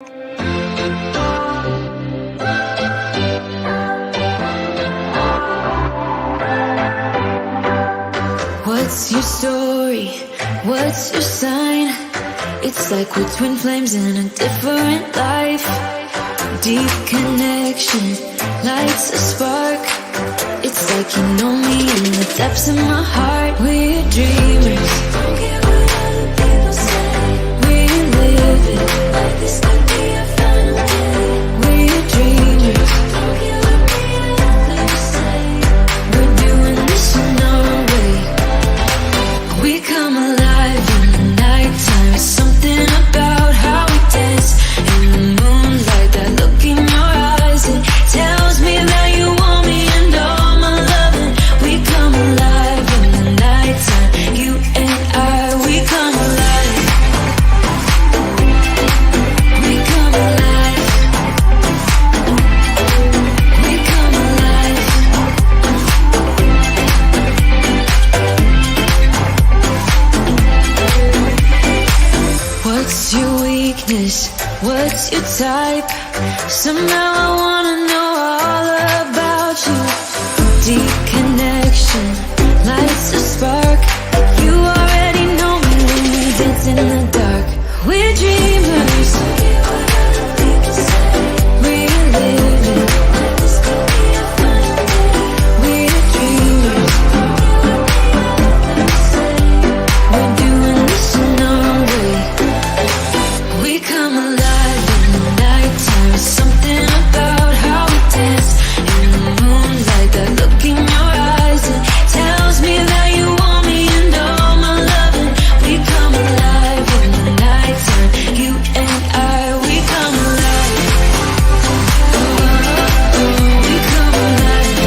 What's your story? What's your sign? It's like we're twin flames in a different life. Deep connection lights a spark. It's like you know me in the depths of my heart. We're dreamers. Don't care what other people say. We're living like this could be a final day. We're dreamers. Don't care what the others say. We're doing this in our way. We come alive in the nighttime. Something about how we dance in the moonlight. That look in your eyes, it tells me that you want me and all my loving. We come alive in the nighttime. You and I, we come alive. We come alive. We come alive. What's your weakness? What's your type? Somehow I wanna know all about you. Deep connection lights a spark. You already know me when we dance in the dark. We're dreamers. We're living. We're dreamers. We're doing this in our way. We come alive in the nighttime. Something about how we dance in the moonlight. That look in your eyes, it tells me that you want me and all my loving. We come alive in the nighttime. You and I, we come alive. Oh, we come alive.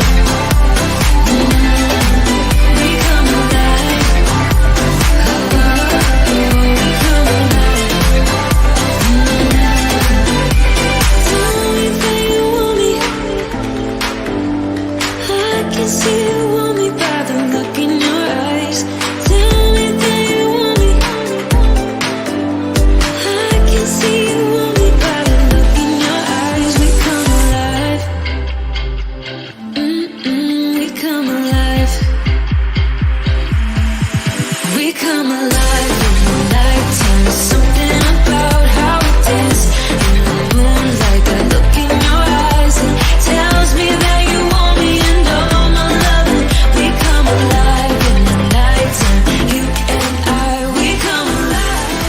We come alive. We come alive. Tell me that you want me. I can see you want me by the look in your eyes. Tell me that you want me. I can see you want me by the look in your eyes. We come alive. We come alive. We come alive in the nighttime. Something about how we dance in the moonlight. That look in your eyes, it tells me that you want me and all my loving. We come alive in the nighttime. You and I, we come alive.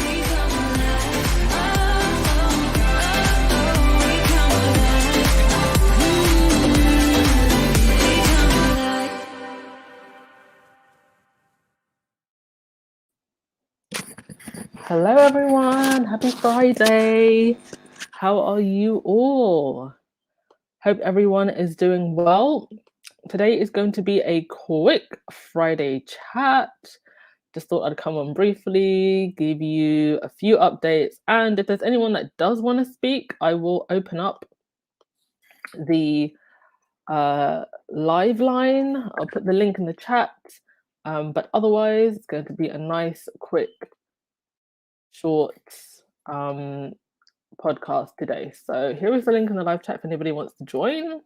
We come alive. We come alive. Hello everyone, happy Friday. How are you all? Hope everyone is doing well. Today is going to be a quick Friday chat. Just thought I'd come on briefly, give you a few updates, and if there's anyone that does want to speak, I will open up the live line. I'll put the link in the chat. But otherwise, it's going to be a nice, quick, short podcast today. So here is the link in the live chat if anybody wants to join.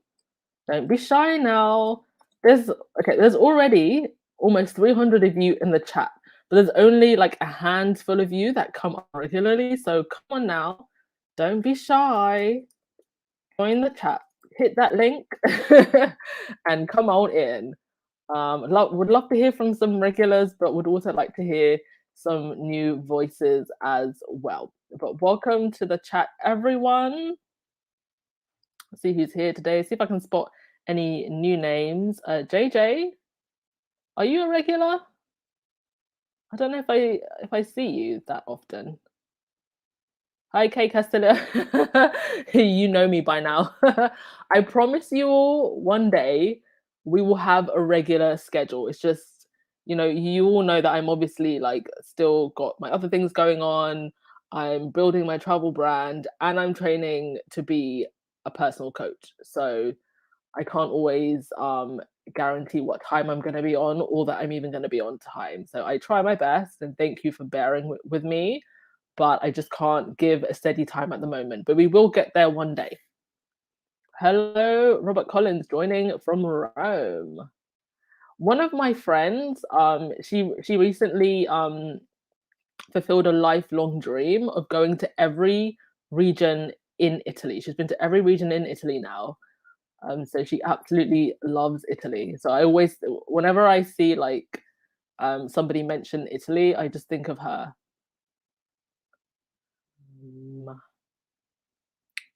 Don't be shy now. There's already almost 300 of you in the chat, but there's only like a handful of you that come on regularly. So come on now, don't be shy. Join the chat, hit that link, and come on in. Would love to hear from some regulars, but would also like to hear some new voices as well. But welcome to the chat, everyone. Let's see who's here today. See if I can spot any new names. JJ, are you a regular? I don't know if I see you that often. Hi, Kay Castillo. You know me by now. I promise you all one day we will have a regular schedule. It's just, you all know that I'm obviously like still got my other things going on. I'm building my travel brand and I'm training to be a personal coach. So I can't always guarantee what time I'm going to be on or that I'm even going to be on time. So I try my best, and thank you for bearing with me, but I just can't give a steady time at the moment. But we will get there one day. Hello, Robert Collins joining from Rome. One of my friends, she recently fulfilled a lifelong dream of going to every region in Italy. She's been to every region in Italy now. So she absolutely loves Italy. So I always, whenever I see like somebody mention Italy, I just think of her.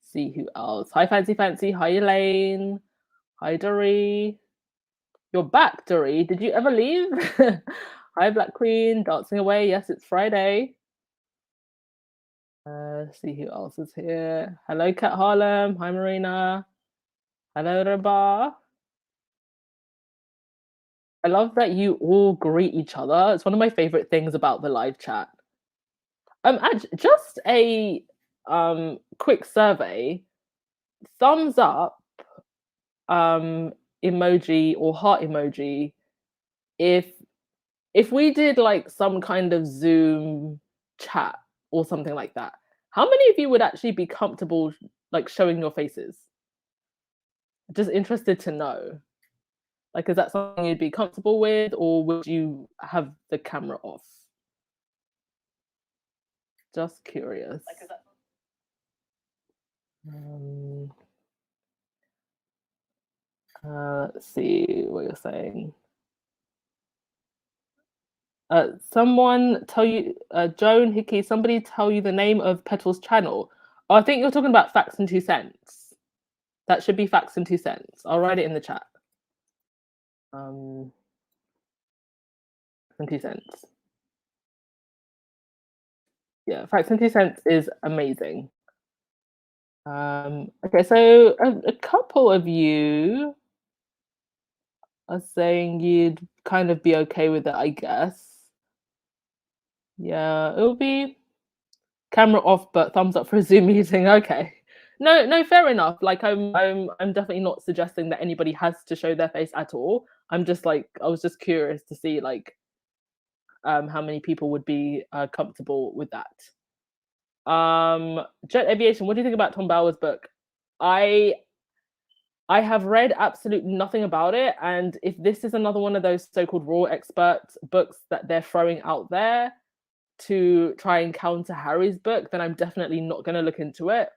See who else. Hi, Fancy Fancy. Hi, Elaine. Hi, Doree. You're back, Doree. Did you ever leave? Hi, Black Queen. Dancing away. Yes, it's Friday. See who else is here. Hello, Kat Harlem. Hi, Marina. Hello, Reba. I love that you all greet each other. It's one of my favorite things about the live chat. Just a quick survey. Thumbs up emoji or heart emoji if we did like some kind of Zoom chat or something like that. How many of you would actually be comfortable like showing your faces? Just interested to know. Like, is that something you'd be comfortable with, or would you have the camera off? Just curious. Like, is that... let's see what you're saying. Someone tell you, Joan Hickey, somebody tell you the name of Petal's channel. Oh, I think you're talking about Facts and 2 Cents. That should be Facts and 2 Cents. I'll write it in the chat. And 2 Cents. Yeah, Facts and 2 Cents is amazing. Okay, so a couple of you are saying you'd kind of be okay with it, I guess. Yeah, it'll be camera off, but thumbs up for a Zoom meeting. Okay. No, fair enough. Like I'm definitely not suggesting that anybody has to show their face at all. I'm just like, I was just curious to see like how many people would be comfortable with that. Jet Aviation, what do you think about Tom Bauer's book? I have read absolutely nothing about it, and if this is another one of those so-called raw expert books that they're throwing out there to try and counter Harry's book, then I'm definitely not going to look into it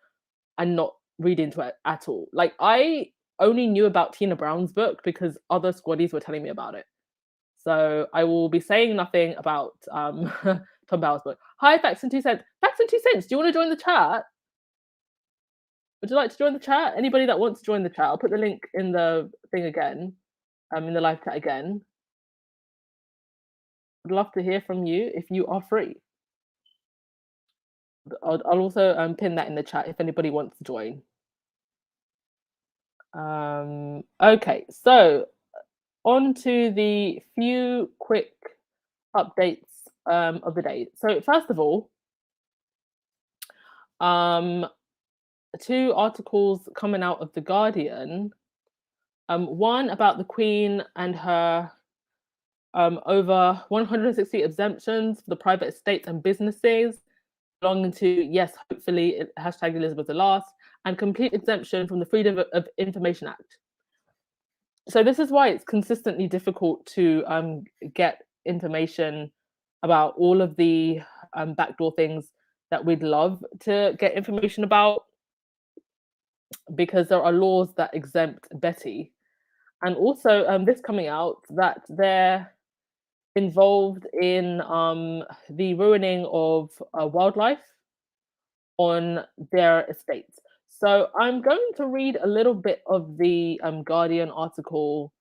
and not read into it at all. Like, I only knew about Tina Brown's book because other squaddies were telling me about it. So I will be saying nothing about Tom Bauer's book. Hi, Facts and 2 Cents. Facts and 2 Cents, do you want to join the chat? Would you like to join the chat? Anybody that wants to join the chat, I'll put the link in the thing again, in the live chat again. I'd love to hear from you if you are free. I'll also pin that in the chat if anybody wants to join. Okay, so on to the few quick updates of the day. So first of all, 2 articles coming out of The Guardian. One about the Queen and her over 160 exemptions for the private estates and businesses belonging to, yes, hopefully, hashtag Elizabeth the Last, and complete exemption from the Freedom of Information Act. So this is why it's consistently difficult to get information about all of the backdoor things that we'd love to get information about, because there are laws that exempt Betty. And also this coming out that they're involved in the ruining of wildlife on their estates. So I'm going to read a little bit of the Guardian article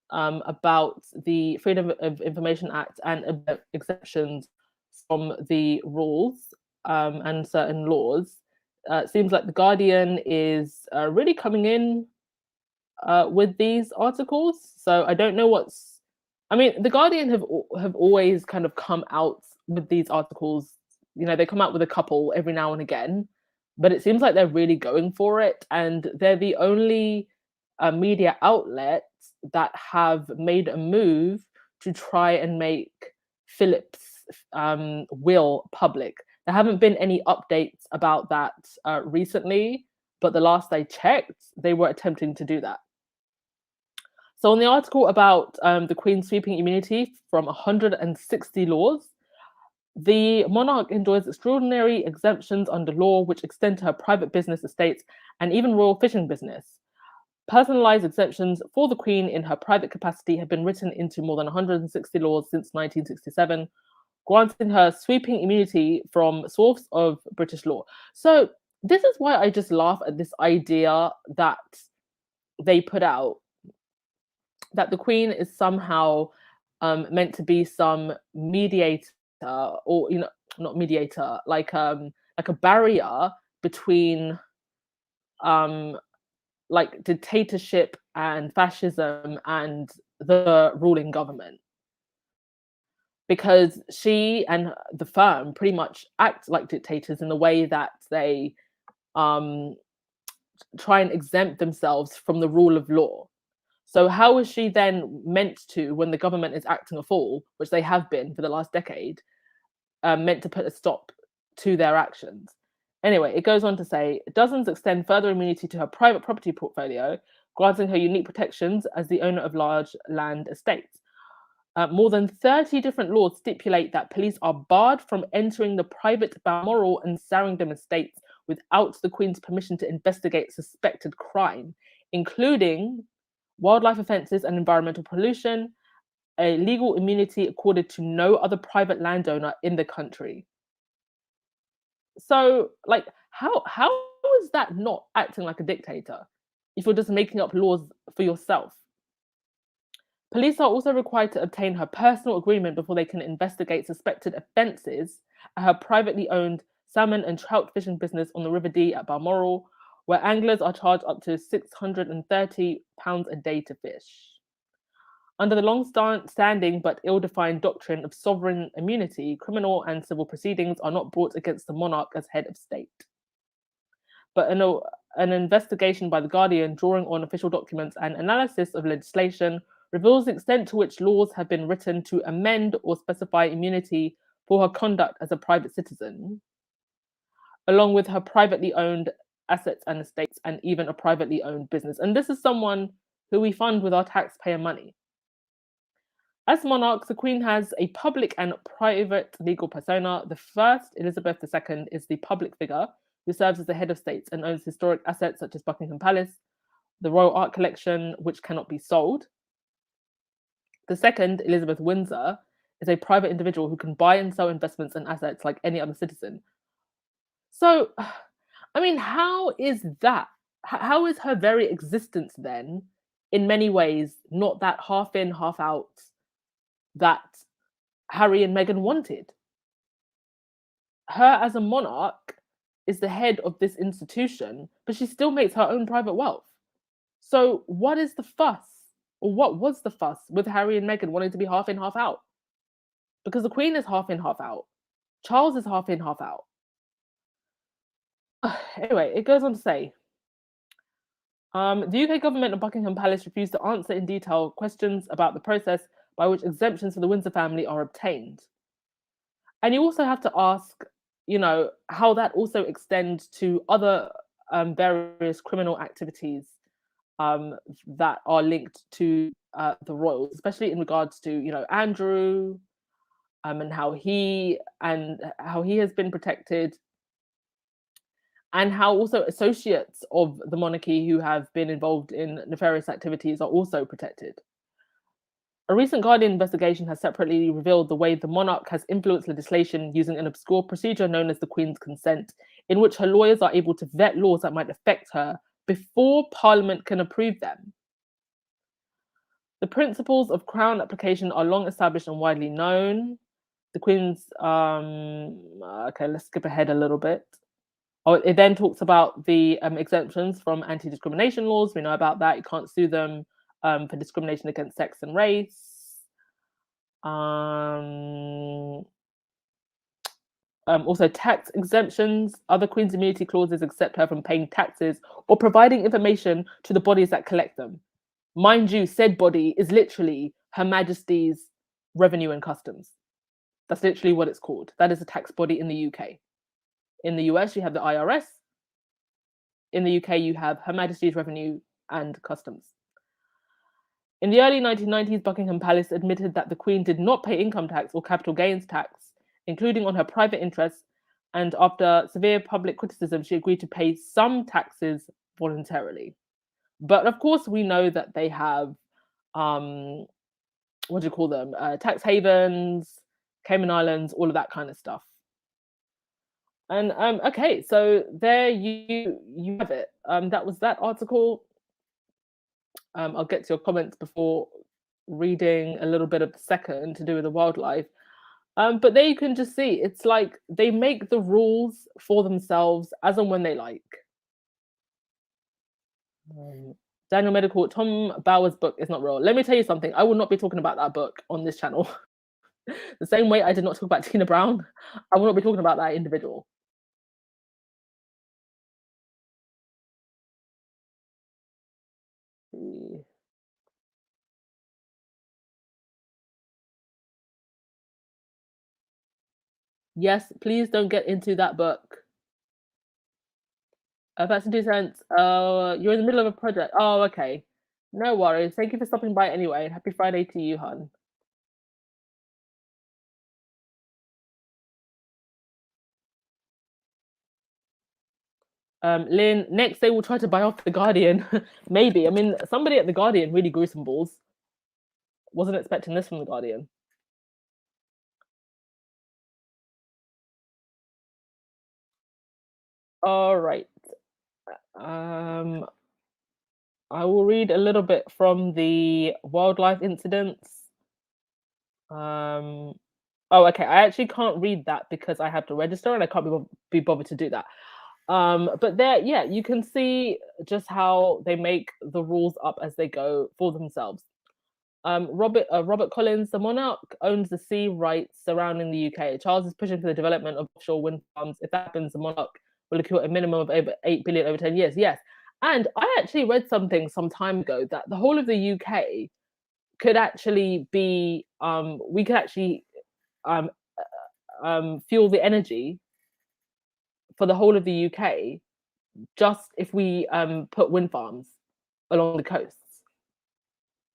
about the Freedom of Information Act and exceptions from the rules and certain laws. It seems like the Guardian is really coming in with these articles. So I don't know what's... I mean, the Guardian have always kind of come out with these articles. You know, they come out with a couple every now and again, but it seems like they're really going for it, and they're the only media outlets that have made a move to try and make Philip's will public. There haven't been any updates about that recently, but the last I checked, they were attempting to do that. So, in the article about the Queen's sweeping immunity from 160 laws, the monarch enjoys extraordinary exemptions under law, which extend to her private business estates and even royal fishing business. Personalized exemptions for the Queen in her private capacity have been written into more than 160 laws since 1967, granting her sweeping immunity from source of British law. So, this is why I just laugh at this idea that they put out that the Queen is somehow meant to be some mediator, or not mediator, like a barrier between like dictatorship and fascism and the ruling government, because she and the firm pretty much act like dictators in the way that they try and exempt themselves from the rule of law. So how is she then meant to, when the government is acting a fool, which they have been for the last decade, meant to put a stop to their actions? Anyway, it goes on to say, dozens extend further immunity to her private property portfolio, granting her unique protections as the owner of large land estates. More than 30 different laws stipulate that police are barred from entering the private Balmoral and Sarrington estates without the Queen's permission to investigate suspected crime, including wildlife offences and environmental pollution, a legal immunity accorded to no other private landowner in the country. So, like, how is that not acting like a dictator if you're just making up laws for yourself? Police are also required to obtain her personal agreement before they can investigate suspected offences at her privately owned salmon and trout fishing business on the River Dee at Balmoral, where anglers are charged up to £630 a day to fish. Under the long-standing but ill-defined doctrine of sovereign immunity, criminal and civil proceedings are not brought against the monarch as head of state. But an investigation by The Guardian, drawing on official documents and analysis of legislation, reveals the extent to which laws have been written to amend or specify immunity for her conduct as a private citizen, along with her privately owned assets and estates, and even a privately owned business. And this is someone who we fund with our taxpayer money. As monarch, the Queen has a public and private legal persona. The first, Elizabeth II, is the public figure who serves as the head of state and owns historic assets such as Buckingham Palace, the Royal Art Collection, which cannot be sold. The second, Elizabeth Windsor, is a private individual who can buy and sell investments and assets like any other citizen. So, I mean, how is that? How is her very existence then, in many ways, not that half in, half out that Harry and Meghan wanted? Her as a monarch is the head of this institution, but she still makes her own private wealth. So what is the fuss? Or what was the fuss with Harry and Meghan wanting to be half in, half out? Because the Queen is half in, half out. Charles is half in, half out. Anyway, it goes on to say, the UK government and Buckingham Palace refused to answer in detail questions about the process by which exemptions for the Windsor family are obtained. And you also have to ask, how that also extends to other various criminal activities that are linked to the royals, especially in regards to, Andrew, and how he has been protected, and how also associates of the monarchy who have been involved in nefarious activities are also protected. A recent Guardian investigation has separately revealed the way the monarch has influenced legislation using an obscure procedure known as the Queen's Consent, in which her lawyers are able to vet laws that might affect her before Parliament can approve them. The principles of Crown application are long established and widely known. The Queen's, okay, let's skip ahead a little bit. Oh, it then talks about the exemptions from anti-discrimination laws. We know about that. You can't sue them for discrimination against sex and race. Also, tax exemptions, other Queen's immunity clauses exempt her from paying taxes or providing information to the bodies that collect them. Mind you, said body is literally Her Majesty's Revenue and Customs. That's literally what it's called. That is a tax body in the UK. In the US, you have the IRS. In the UK, you have Her Majesty's Revenue and Customs. In the early 1990s, Buckingham Palace admitted that the Queen did not pay income tax or capital gains tax, including on her private interests, and after severe public criticism, she agreed to pay some taxes voluntarily. But of course, we know that they have, what do you call them? Tax havens, Cayman Islands, all of that kind of stuff. And okay, so there you have it. That was that article. I'll get to your comments before reading a little bit of the second to do with the wildlife. But there you can just see it's like they make the rules for themselves as and when they like. Daniel Medical, Tom Bauer's book is not real. Let me tell you something. I will not be talking about that book on this channel. The same way I did not talk about Tina Brown, I will not be talking about that individual. Yes, please don't get into that book. That's in 2 cents. You're in the middle of a project. Oh, okay. No worries. Thank you for stopping by anyway. And happy Friday to you, hun. Lynn, next they will try to buy off the Guardian. Maybe. I mean, somebody at the Guardian really grew some balls. Wasn't expecting this from the Guardian. All right. I will read a little bit from the wildlife incidents. Oh, okay. I actually can't read that because I have to register and I can't be bothered to do that. But there, yeah, you can see just how they make the rules up as they go for themselves. Robert Collins, the monarch owns the sea rights surrounding the UK. Charles is pushing for the development of offshore wind farms. If that happens, the monarch will accrue a minimum of over 8 billion over 10 years. Yes. And I actually read something some time ago that the whole of the UK could actually be, we could actually fuel the energy for the whole of the UK just if we put wind farms along the coasts.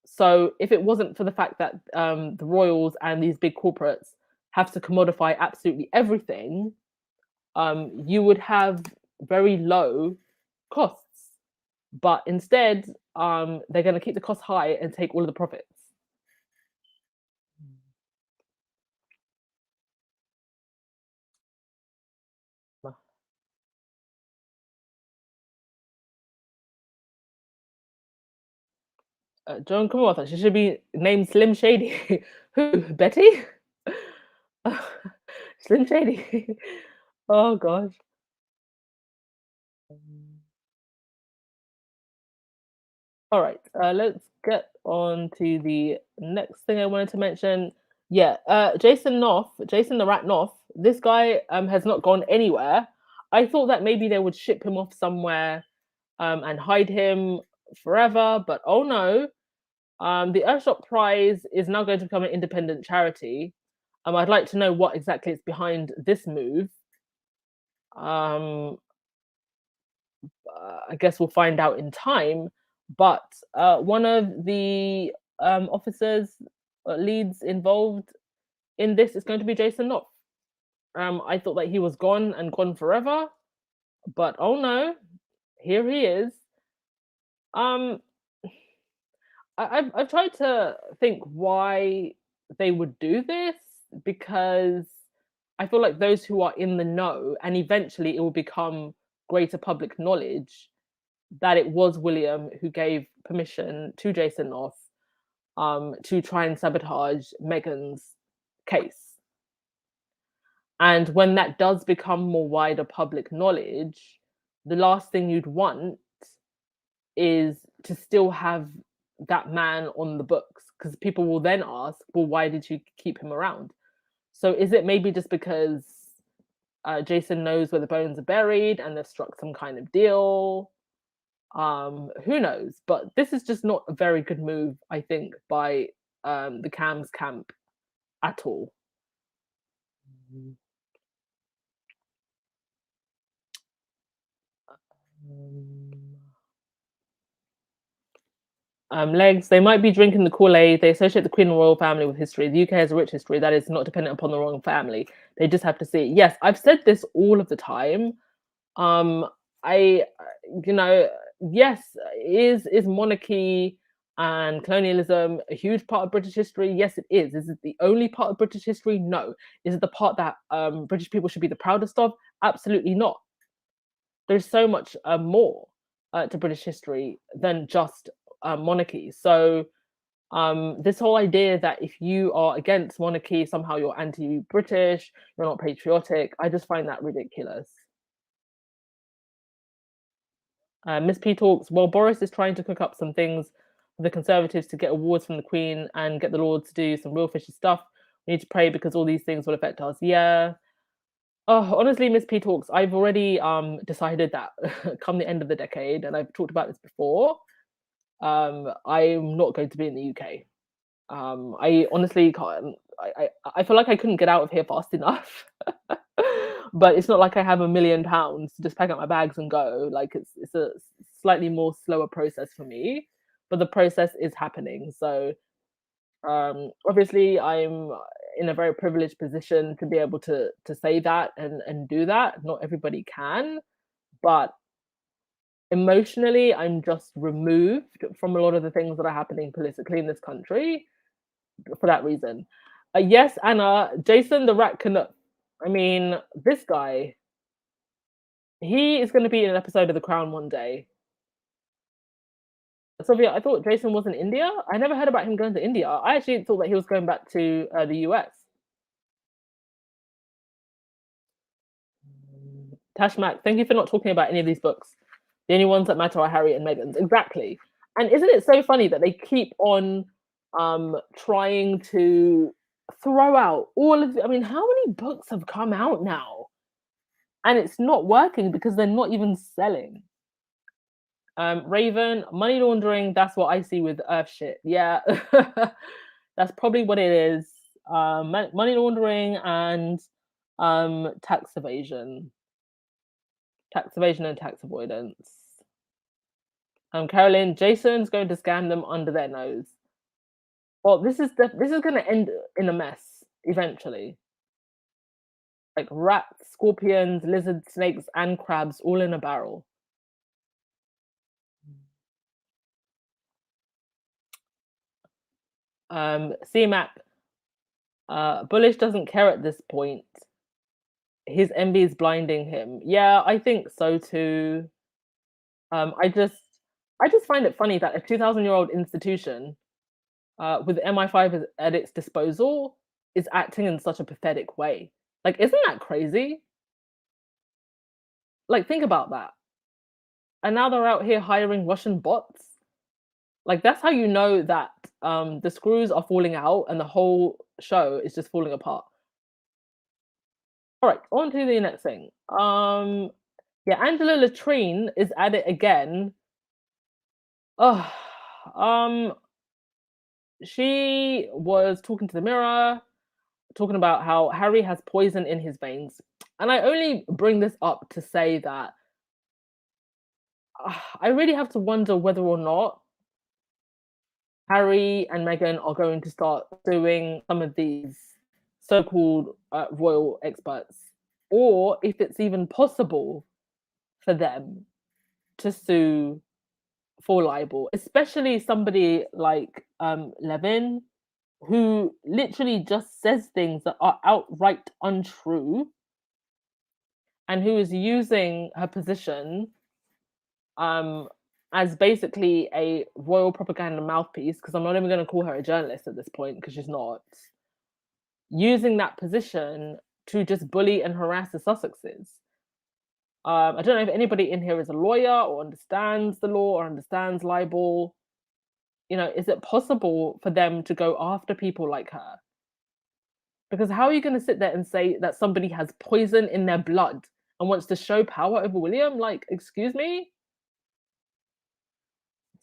So if it wasn't for the fact that the royals and these big corporates have to commodify absolutely everything, you would have very low costs. But instead, they're going to keep the costs high and take all of the profits. Joan Commonwealth, she should be named Slim Shady. Who? Betty? Slim Shady. Oh gosh. All right, let's get on to the next thing I wanted to mention. Yeah, Jason the Rat Knopf, this guy has not gone anywhere. I thought that maybe they would ship him off somewhere and hide him forever, but oh no. The Earthshot Prize is now going to become an independent charity. I'd like to know what exactly is behind this move. I guess we'll find out in time. But one of the officers, leads involved in this is going to be Jason Knopf. I thought that he was gone and gone forever, but oh no, here he is. I've tried to think why they would do this because I feel like those who are in the know, and eventually it will become greater public knowledge that it was William who gave permission to Jason North to try and sabotage Meghan's case. And when that does become more wider public knowledge, the last thing you'd want is to still have that man on the books because people will then ask, well, why did you keep him around? So is it maybe just because Jason knows where the bones are buried and they've struck some kind of deal. Who knows? But this is just not a very good move, I think, by the Cams camp at all. Legs, they might be drinking the Kool-Aid. They associate the Queen and royal family with history. The UK has a rich history that is not dependent upon the royal family. They just have to see. Yes, I've said this all of the time. Um, I, you know, yes, is monarchy and colonialism a huge part of British history? Yes, it is. Is it the only part of British history? No. Is it the part that British people should be the proudest of? Absolutely not. There's so much more to British history than just monarchy. So this whole idea that if you are against monarchy, somehow you're anti-British, you're not patriotic, I just find that ridiculous. Miss P talks, well, Boris is trying to cook up some things for the Conservatives to get awards from the Queen and get the Lords to do some real fishy stuff. We need to pray because all these things will affect us. Yeah. Oh, honestly, Miss P talks, I've already decided that come the end of the decade, and I've talked about this before, I'm not going to be in the UK. I honestly can't. I feel like I couldn't get out of here fast enough. But it's not like I have £1 million to just pack up my bags and go. Like it's a slightly more slower process for me, but the process is happening. So obviously I'm in a very privileged position to be able to say that and do that. Not everybody can, but emotionally I'm just removed from a lot of the things that are happening politically in this country for that reason. Yes, Anna, Jason the Rat Canuck. I mean, this guy, he is going to be in an episode of The Crown one day. Sophia, I thought Jason was in India. I never heard about him going to India. I actually thought that he was going back to the US. Tashmak, thank you for not talking about any of these books. The only ones that matter are Harry and Meghan's. Exactly. And isn't it so funny that they keep on trying to throw out all of I mean, how many books have come out now? And it's not working because they're not even selling. Raven, money laundering, that's what I see with Earth shit. Yeah. That's probably what it is. Money laundering and tax evasion. Tax evasion and tax avoidance. Carolyn, Jason's going to scam them under their nose. Well, this is going to end in a mess eventually. Like rats, scorpions, lizards, snakes, and crabs all in a barrel. CMAC, Bullish doesn't care at this point. His envy is blinding him. Yeah, I think so too. I just find it funny that a 2,000-year-old institution with MI5 at its disposal is acting in such a pathetic way. Like, isn't that crazy? Like, think about that. And now they're out here hiring Russian bots. Like, that's how you know that the screws are falling out and the whole show is just falling apart. All right, on to the next thing. Yeah, Angela Latrine is at it again. Oh, she was talking to the mirror, talking about how Harry has poison in his veins. And I only bring this up to say that I really have to wonder whether or not Harry and Meghan are going to start suing some of these so-called royal experts, or if it's even possible for them to sue for libel, especially somebody like Levin, who literally just says things that are outright untrue and who is using her position as basically a royal propaganda mouthpiece, because I'm not even going to call her a journalist at this point because she's not, using that position to just bully and harass the Sussexes. I don't know if anybody in here is a lawyer or understands the law or understands libel. You know, is it possible for them to go after people like her? Because how are you going to sit there and say that somebody has poison in their blood and wants to show power over William? Like, excuse me?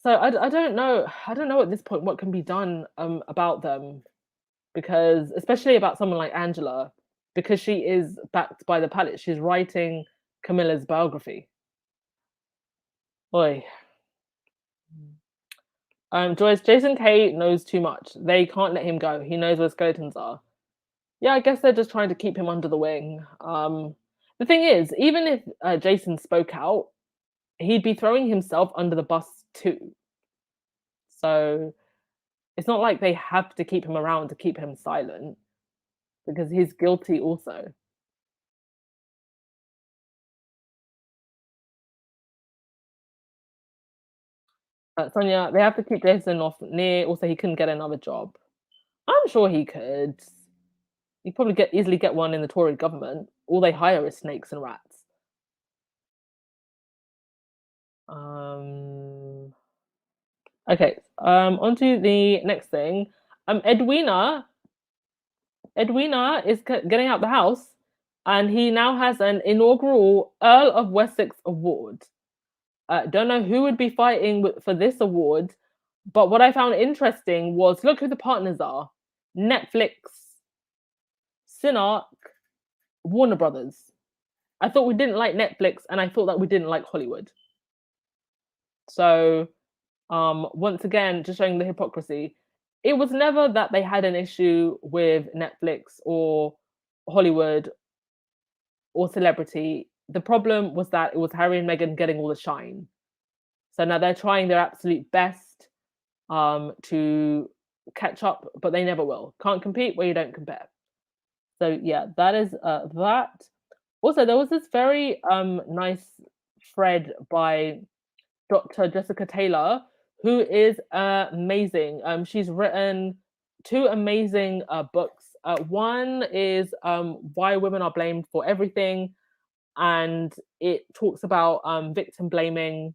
So I don't know. I don't know at this point what can be done about them, because especially about someone like Angela, because she is backed by the palace. She's writing Camilla's biography. Boy. Joyce, Jason K knows too much. They can't let him go. He knows where skeletons are. Yeah, I guess they're just trying to keep him under the wing. The thing is, even if Jason spoke out, he'd be throwing himself under the bus too. So it's not like they have to keep him around to keep him silent, because he's guilty also. Sonia, they have to keep Jason off near. Also, he couldn't get another job. I'm sure he could. He'd probably easily get one in the Tory government. All they hire is snakes and rats. Um, okay. On to the next thing. Edwina. Edwina is getting out the house, and he now has an inaugural Earl of Wessex award. Don't know who would be fighting for this award, but what I found interesting was look who the partners are: Netflix, Cineark, Warner Brothers. I thought we didn't like Netflix, and I thought that we didn't like Hollywood. So, once again, just showing the hypocrisy. It was never that they had an issue with Netflix or Hollywood or celebrity. The problem was that it was Harry and Meghan getting all the shine. So now they're trying their absolute best to catch up, but they never will. Can't compete where you don't compare. So yeah, that is that. Also, there was this very nice thread by Dr. Jessica Taylor, who is amazing. She's written two amazing books. One is Why Women Are Blamed for Everything, and it talks about victim blaming.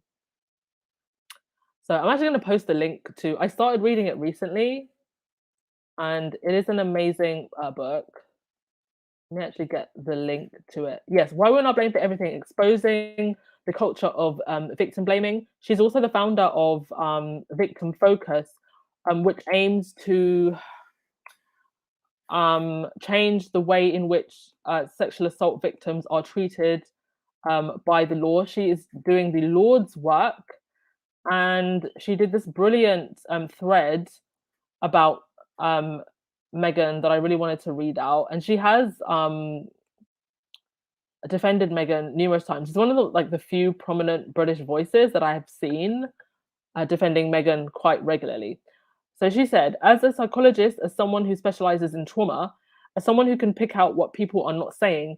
So I'm actually going to post the link to. I started reading it recently, and it is an amazing book. Let me actually get the link to it. Yes, Why We're Not Blamed for Everything, exposing the culture of victim blaming. She's also the founder of Victim Focus, which aims to change the way in which sexual assault victims are treated by the law. She is doing the Lord's work, and she did this brilliant thread about Meghan that I really wanted to read out. And she has defended Meghan numerous times. She's one of the few prominent British voices that I have seen defending Meghan quite regularly. So she said, as a psychologist, as someone who specializes in trauma, as someone who can pick out what people are not saying,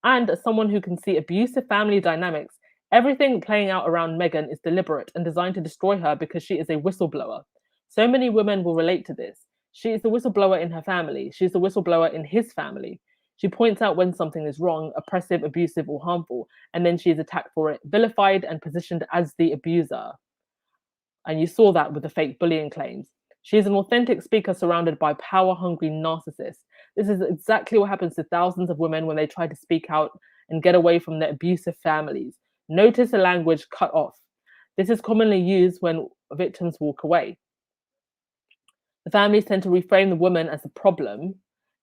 and as someone who can see abusive family dynamics, everything playing out around Meghan is deliberate and designed to destroy her because she is a whistleblower. So many women will relate to this. She is the whistleblower in her family. She's the whistleblower in his family. She points out when something is wrong, oppressive, abusive, or harmful, and then she is attacked for it, vilified, and positioned as the abuser. And you saw that with the fake bullying claims. She is an authentic speaker surrounded by power-hungry narcissists. This is exactly what happens to thousands of women when they try to speak out and get away from their abusive families. Notice the language cut off. This is commonly used when victims walk away. The families tend to reframe the woman as a problem,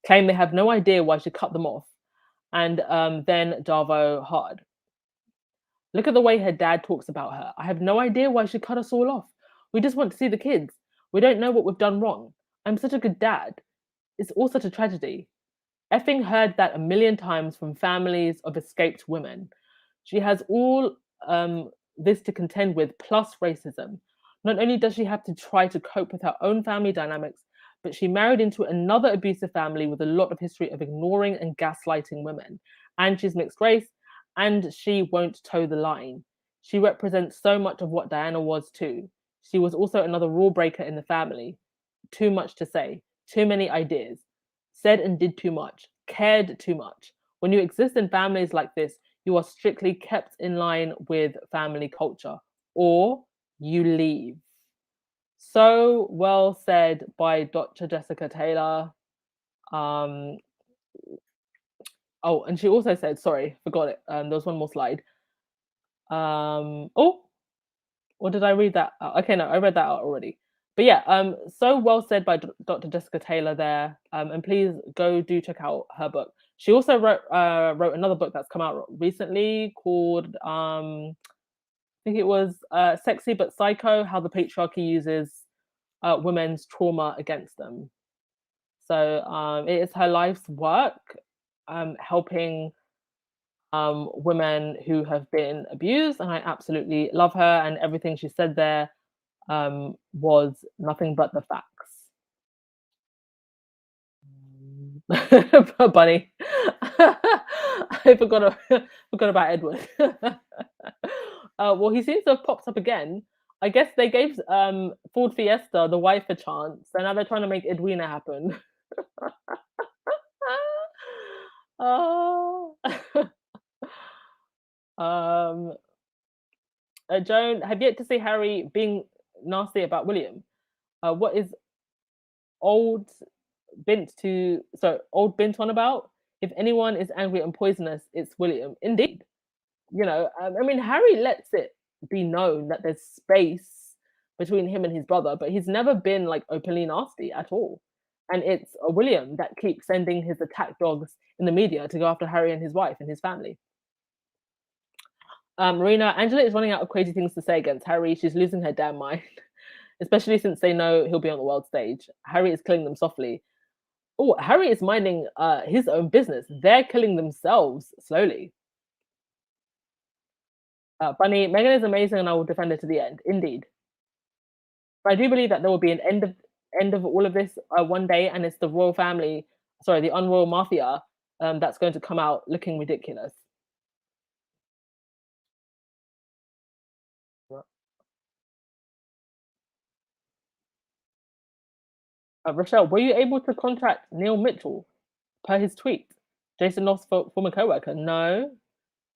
claim they have no idea why she cut them off, and then Darvo hard. Look at the way her dad talks about her. I have no idea why she cut us all off. We just want to see the kids. We don't know what we've done wrong. I'm such a good dad. It's all such a tragedy. Effing heard that a million times from families of escaped women. She has all this to contend with, plus racism. Not only does she have to try to cope with her own family dynamics, but she married into another abusive family with a lot of history of ignoring and gaslighting women. And she's mixed race, and she won't toe the line. She represents so much of what Diana was too. She was also another rule breaker in the family. Too much to say, too many ideas, said and did too much, cared too much. When you exist in families like this, you are strictly kept in line with family culture, or you leave. So well said by Dr. Jessica Taylor. Oh, and she also said, sorry, forgot it. There was one more slide. Oh, or did I read that out? Okay, no, I read that out already. But yeah, so well said by Dr. Jessica Taylor there. And please go do check out her book. She also wrote another book that's come out recently called I think it was Sexy but Psycho: How the Patriarchy Uses Women's Trauma Against Them. So it is her life's work helping women who have been abused, and I absolutely love her. And everything she said there was nothing but the facts. Bunny. I forgot about Edward. Well, he seems to have popped up again. I guess they gave Ford Fiesta, the wife, a chance, so now they're trying to make Edwina happen. Oh. um, Joan, have yet to see Harry being nasty about William. What is old old Bint on about? If anyone is angry and poisonous, it's William. Indeed. I mean, Harry lets it be known that there's space between him and his brother, but he's never been like openly nasty at all. And it's William that keeps sending his attack dogs in the media to go after Harry and his wife and his family. Marina, Angela is running out of crazy things to say against Harry. She's losing her damn mind, especially since they know he'll be on the world stage. Harry is killing them softly. Oh, Harry is minding his own business. They're killing themselves slowly. Bunny, Megan is amazing, and I will defend her to the end. Indeed, but I do believe that there will be an end of all of this one day, and it's the royal family, sorry, the unroyal mafia, that's going to come out looking ridiculous. Rochelle, were you able to contact Neil Mitchell per his tweet? Jason Ross, former co-worker. No,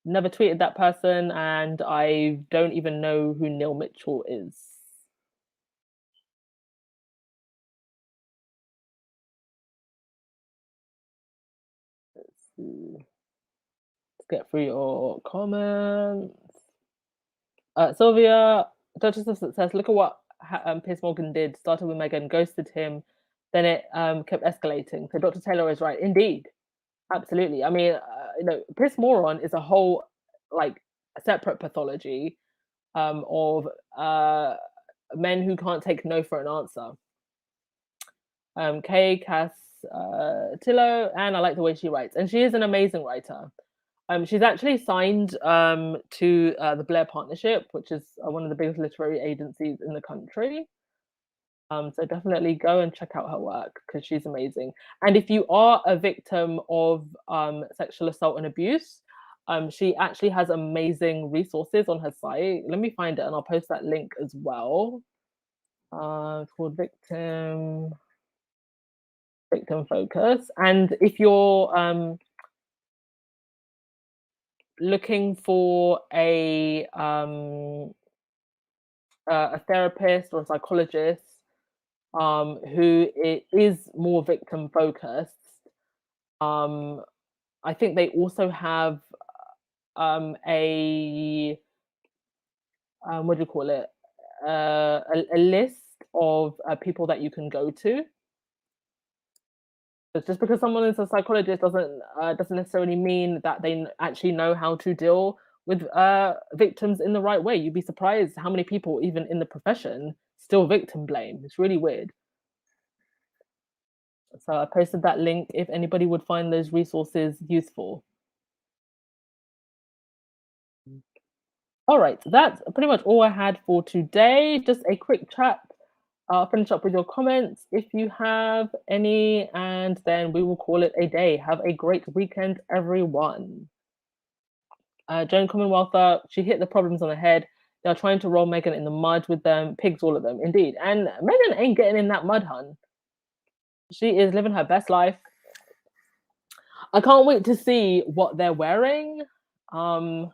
never tweeted that person, and I don't even know who Neil Mitchell is. Let's see. Let's get through your comments. Sylvia, Duchess of Success, look at what Piers Morgan did. Started with Meghan, ghosted him, then it kept escalating. So Dr. Taylor is right. Indeed. Absolutely. I mean, Piers Moron is a whole, like, separate pathology of men who can't take no for an answer. Kay Cass Tillo, and I like the way she writes, and she is an amazing writer. She's actually signed to the Blair Partnership, which is one of the biggest literary agencies in the country. So definitely go and check out her work because she's amazing. And if you are a victim of sexual assault and abuse, she actually has amazing resources on her site. Let me find it and I'll post that link as well. It's called Victim Focus. And if you're looking for a therapist or a psychologist who is more victim focused, I think they also have a what do you call it? A list of people that you can go to. Just because someone is a psychologist doesn't necessarily mean that they actually know how to deal with victims in the right way. You'd be surprised how many people, even in the profession, still victim blame. It's really weird. So I posted that link if anybody would find those resources useful. All right, that's pretty much all I had for today. Just a quick chat. I'll finish up with your comments if you have any, and then we will call it a day. Have a great weekend, everyone. Joan Commonwealther, she hit the problems on the head. They're trying to roll Meghan in the mud with them, pigs, all of them, indeed. And Meghan ain't getting in that mud, hun. She is living her best life. I can't wait to see what they're wearing. I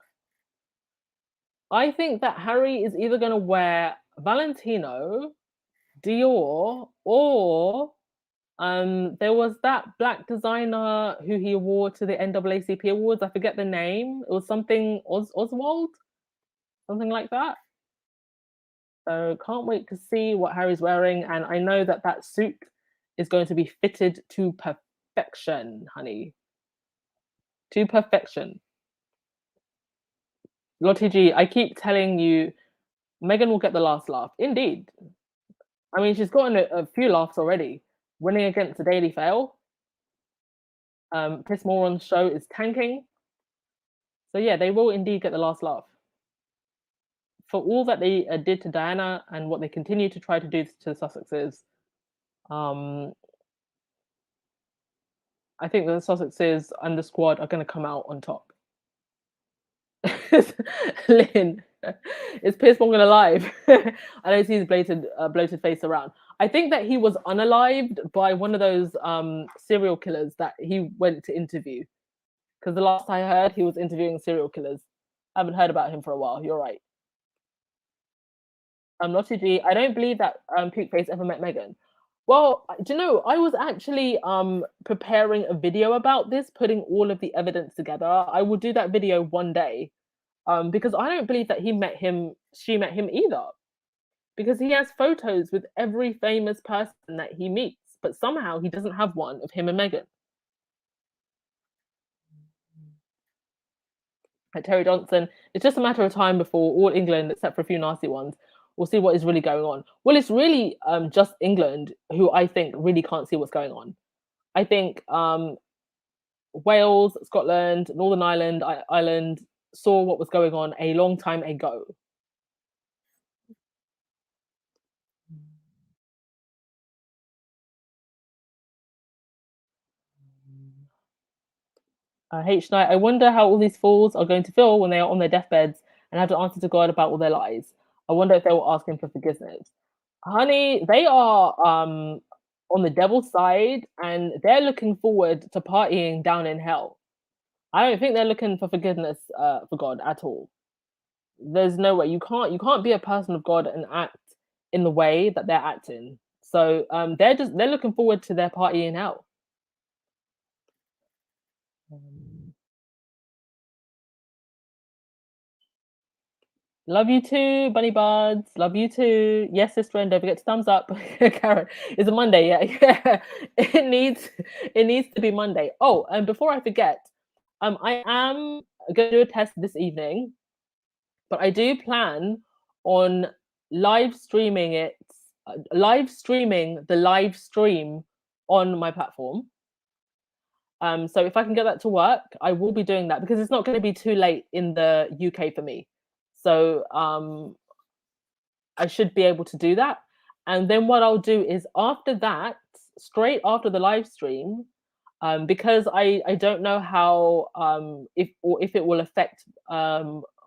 think that Harry is either going to wear Valentino, Dior, or There was that black designer who he awarded to the NAACP awards. I forget the name. It was something Oswald, something like that. So can't wait to see what Harry's wearing, and I know that that suit is going to be fitted to perfection, honey. To perfection. Lottie G, I keep telling you, Megan will get the last laugh. Indeed. I mean, she's gotten a few laughs already. Winning against the Daily Fail. Piss Moron's show is tanking. So yeah, they will indeed get the last laugh. For all that they did to Diana and what they continue to try to do to the Sussexes, I think the Sussexes and the squad are going to come out on top. Lynn, is Piers Morgan alive? I don't see his bloated face around. I think that he was unalived by one of those serial killers that he went to interview. Because the last I heard, he was interviewing serial killers. I haven't heard about him for a while. You're right. Lottie G, I don't believe that Pookface ever met Megan. Well, do you know, I was actually preparing a video about this, putting all of the evidence together. I will do that video one day. Because I don't believe that she met him either. Because he has photos with every famous person that he meets, but somehow he doesn't have one of him and Meghan. Like Terry Johnson, it's just a matter of time before all England, except for a few nasty ones, will see what is really going on. Well, it's really just England who I think really can't see what's going on. I think Wales, Scotland, Northern Ireland saw what was going on a long time ago. H Night, I wonder how all these fools are going to feel when they are on their deathbeds and have to answer to God about all their lies. I wonder if they will ask him for forgiveness. Honey, they are on the devil's side and they're looking forward to partying down in hell. I don't think they're looking for forgiveness for God at all. There's no way you can't be a person of God and act in the way that they're acting. So they're looking forward to their party in hell. Love you too, Bunny Buds. Love you too. Yes, sister, and don't forget to thumbs up. Karen, it's a Monday. Yeah. It needs to be Monday. Oh, and before I forget, I am going to do a test this evening, but I do plan on live streaming the live stream on my platform. So if I can get that to work, I will be doing that because it's not going to be too late in the UK for me. So I should be able to do that. And then what I'll do is after that, straight after the live stream, because I don't know how if it will affect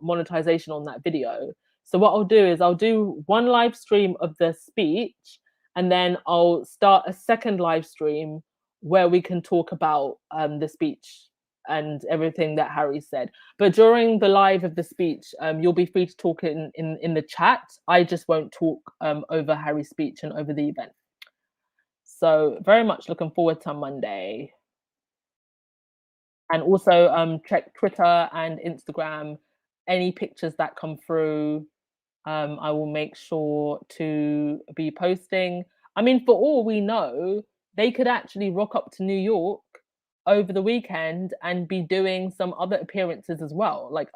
monetization on that video. So what I'll do is I'll do one live stream of the speech, and then I'll start a second live stream where we can talk about the speech and everything that Harry said. But during the live of the speech, you'll be free to talk in the chat. I just won't talk over Harry's speech and over the event. So very much looking forward to Monday. And also check Twitter and Instagram. Any pictures that come through, I will make sure to be posting. I mean, for all we know, they could actually rock up to New York over the weekend and be doing some other appearances as well. Like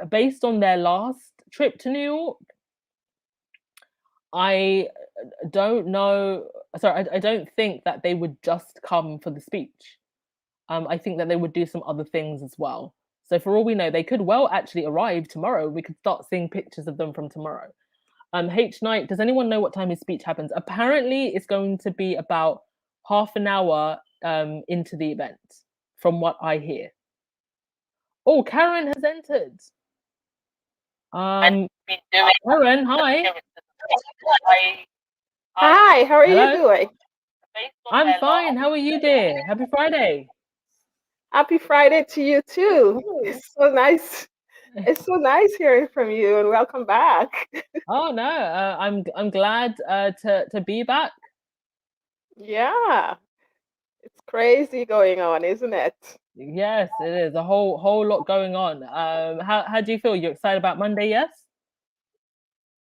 based on their last trip to New York, I don't know. Sorry, I don't think that they would just come for the speech. I think that they would do some other things as well. So for all we know, they could well actually arrive tomorrow. We could start seeing pictures of them from tomorrow. H Night, does anyone know what time his speech happens? Apparently, it's going to be about half an hour into the event, from what I hear. Oh, Karen has entered. Karen, hi. Hi, how are you doing? I'm fine. How are you, dear? Happy Friday. Happy Friday to you too. It's so nice It's so nice hearing from you, and welcome back. Oh no, I'm glad to be back. Yeah, it's crazy going on, isn't it? Yes, it is a whole lot going on. How do you feel? You excited about Monday? Yes.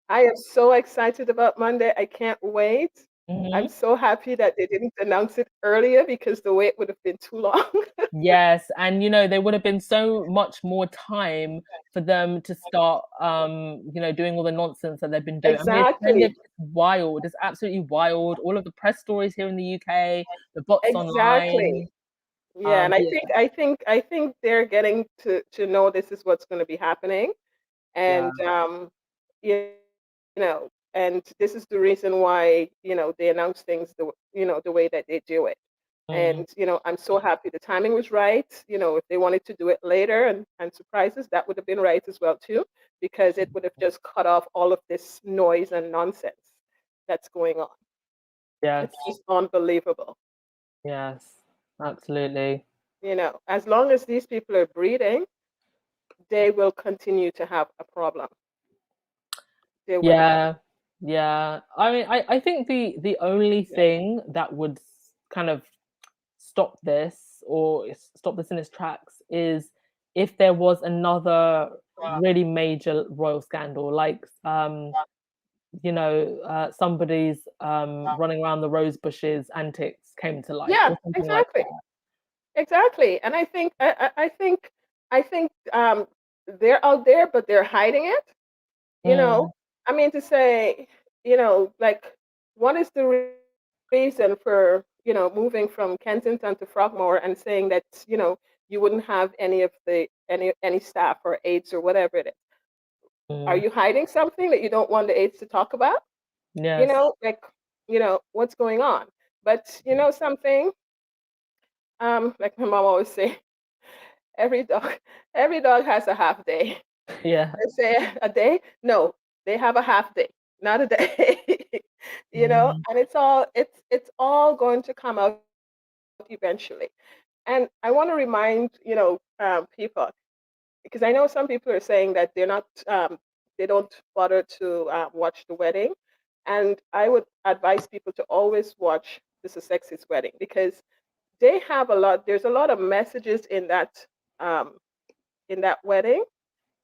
I am so excited about Monday. I can't wait. I'm Hmm. so happy that they didn't announce it earlier because the wait would have been too long. Yes, and there would have been so much more time for them to start, doing all the nonsense that they've been doing. I mean, it's kind of Exactly. wild. It's absolutely wild. All of the press stories here in the UK, the bots Exactly. online. Yeah, and I Yeah, think I think I think they're getting to know this is what's going to be happening. yeah, And you and this is the reason why they announce things the way that they do it. mm, And I'm so happy the timing was right. If they wanted to do it later and surprises, that would have been right as well too, because it would have just cut off all of this noise and nonsense that's going on. It's yes, just unbelievable. yes, absolutely. As long as these people are breathing, they will continue to have a problem. They will. Yeah, yeah. I mean, I think the only thing that would kind of stop this or stop this in its tracks is if there was another really major royal scandal, like somebody's running around the rose bushes antics came to light Yeah, or something like exactly. Exactly. And I think they're out there, but they're hiding it. that. You know, I mean to say, like, what is the reason for moving from Kensington to Frogmore and saying that you wouldn't have any of the any staff or aides or whatever it is? Are Mm, you hiding something that you don't want the aides to talk about? yes. Like, what's going on? But something, like my mom always say, every dog, every dog has a half day. Yeah. They say a day? No, they have a half day, not a day. Mm, And it's all going to come out eventually. And I want to remind people, because I know some people are saying that they don't bother to watch the wedding, and I would advise people to always watch the Sussex's wedding because they have a lot. There's a lot of messages um, in that wedding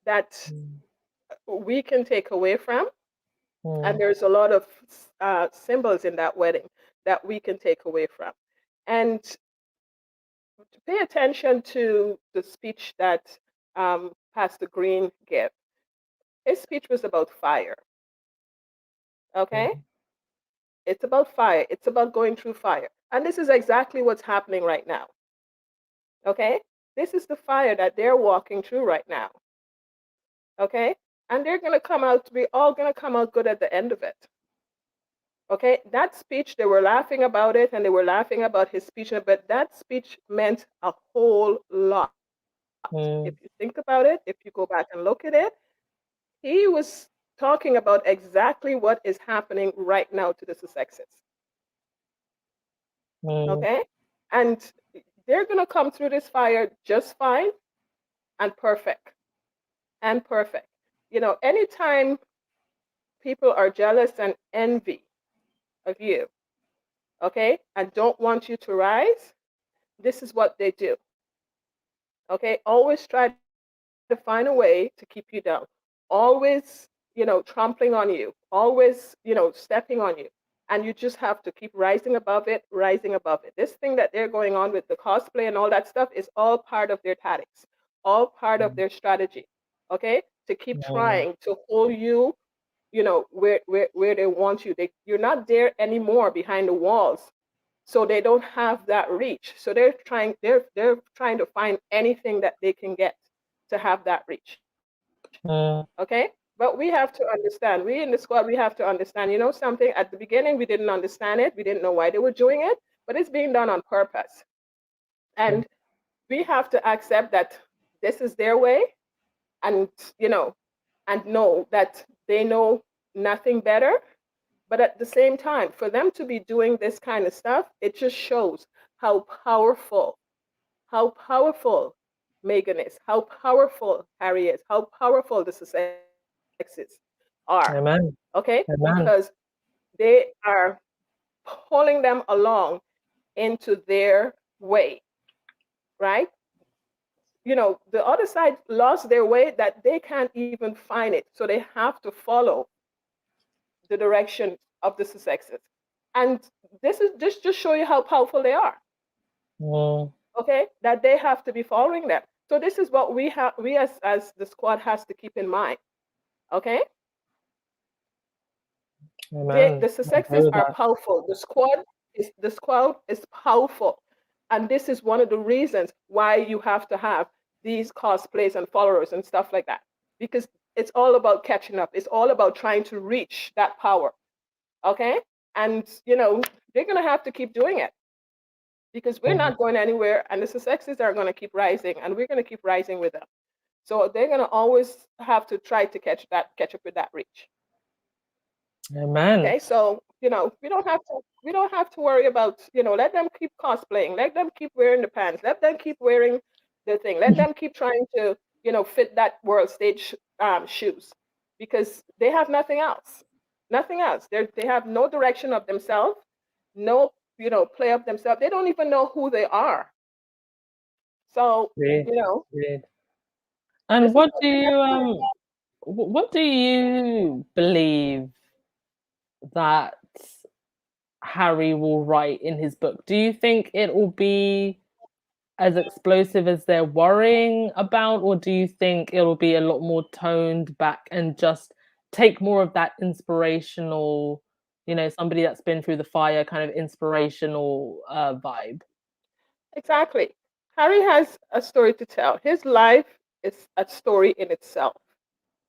that mm, we can take away from. And mm, there's a lot of symbols in that wedding that we can take away from. And to pay attention to the speech that Pastor Green gave. His speech was about fire, okay? mm, It's about fire. It's about going through fire. And this is exactly what's happening right now, okay? This is the fire that they're walking through right now, okay? And they're going to come out to be all going to come out good at the end of it. Okay, that speech, they were laughing about it and they were laughing about his speech, but that speech meant a whole lot. mm, If you think about it, if you go back and look at it, he was talking about exactly what is happening right now to the Sussexes. mm, Okay, and they're going to come through this fire just fine and perfect and perfect. Anytime people are jealous and envy of you, okay, and don't want you to rise, this is what they do. Okay, always try to find a way to keep you down. Always, trampling on you. Always, stepping on you. And you just have to keep rising above it, rising above it. This thing that they're going on with the cosplay and all that stuff is all part of their tactics, all part of mm, their strategy. Okay, to keep mm, trying to hold you, where they want you. You're not there anymore behind the walls, so they don't have that reach. So they're trying to find anything that they can get to have that reach. mm, Okay, but we have to understand, we in the squad, we have to understand, something. At the beginning we didn't understand it, we didn't know why they were doing it, but it's being done on purpose. mm, And we have to accept that this is their way, and you know and know that they know nothing better. But at the same time, for them to be doing this kind of stuff, it just shows how powerful, how powerful, Meghan is, how powerful Harry is, how powerful the Sussexes are. Amen. Okay, Amen. because they are pulling them along into their way, right? The other side lost their way that they can't even find it. So they have to follow the direction of the Sussexes. And this just show you how powerful they are. Mm. Okay, that they have to be following them. So this is what we as the squad has to keep in mind. Okay, Amen. the I agree Sussexes with are that. powerful. The squad is powerful, and this is one of the reasons why you have to have these cosplays and followers and stuff like that, because it's all about catching up. It's all about trying to reach that power. Okay, and they're gonna have to keep doing it because we're Mm. not going anywhere, and the Sussexes are gonna keep rising, and we're gonna keep rising with them. So they're gonna always have to try to catch up with that reach. Amen. Okay, so we don't have to worry about, let them keep cosplaying, let them keep wearing the pants, let them keep wearing the thing, let them keep trying to, fit that world stage shoes, because they have nothing else. Nothing else. They have no direction of themselves, no, play of themselves. They don't even know who they are. So, Agreed. Agreed. this And is what do you what do you believe that Harry will write in his book? Do you think it will be as explosive as they're worrying about, or do you think it'll be a lot more toned back and just take more of that inspirational, somebody that's been through the fire kind of inspirational vibe? exactly. Harry has a story to tell. His life is a story in itself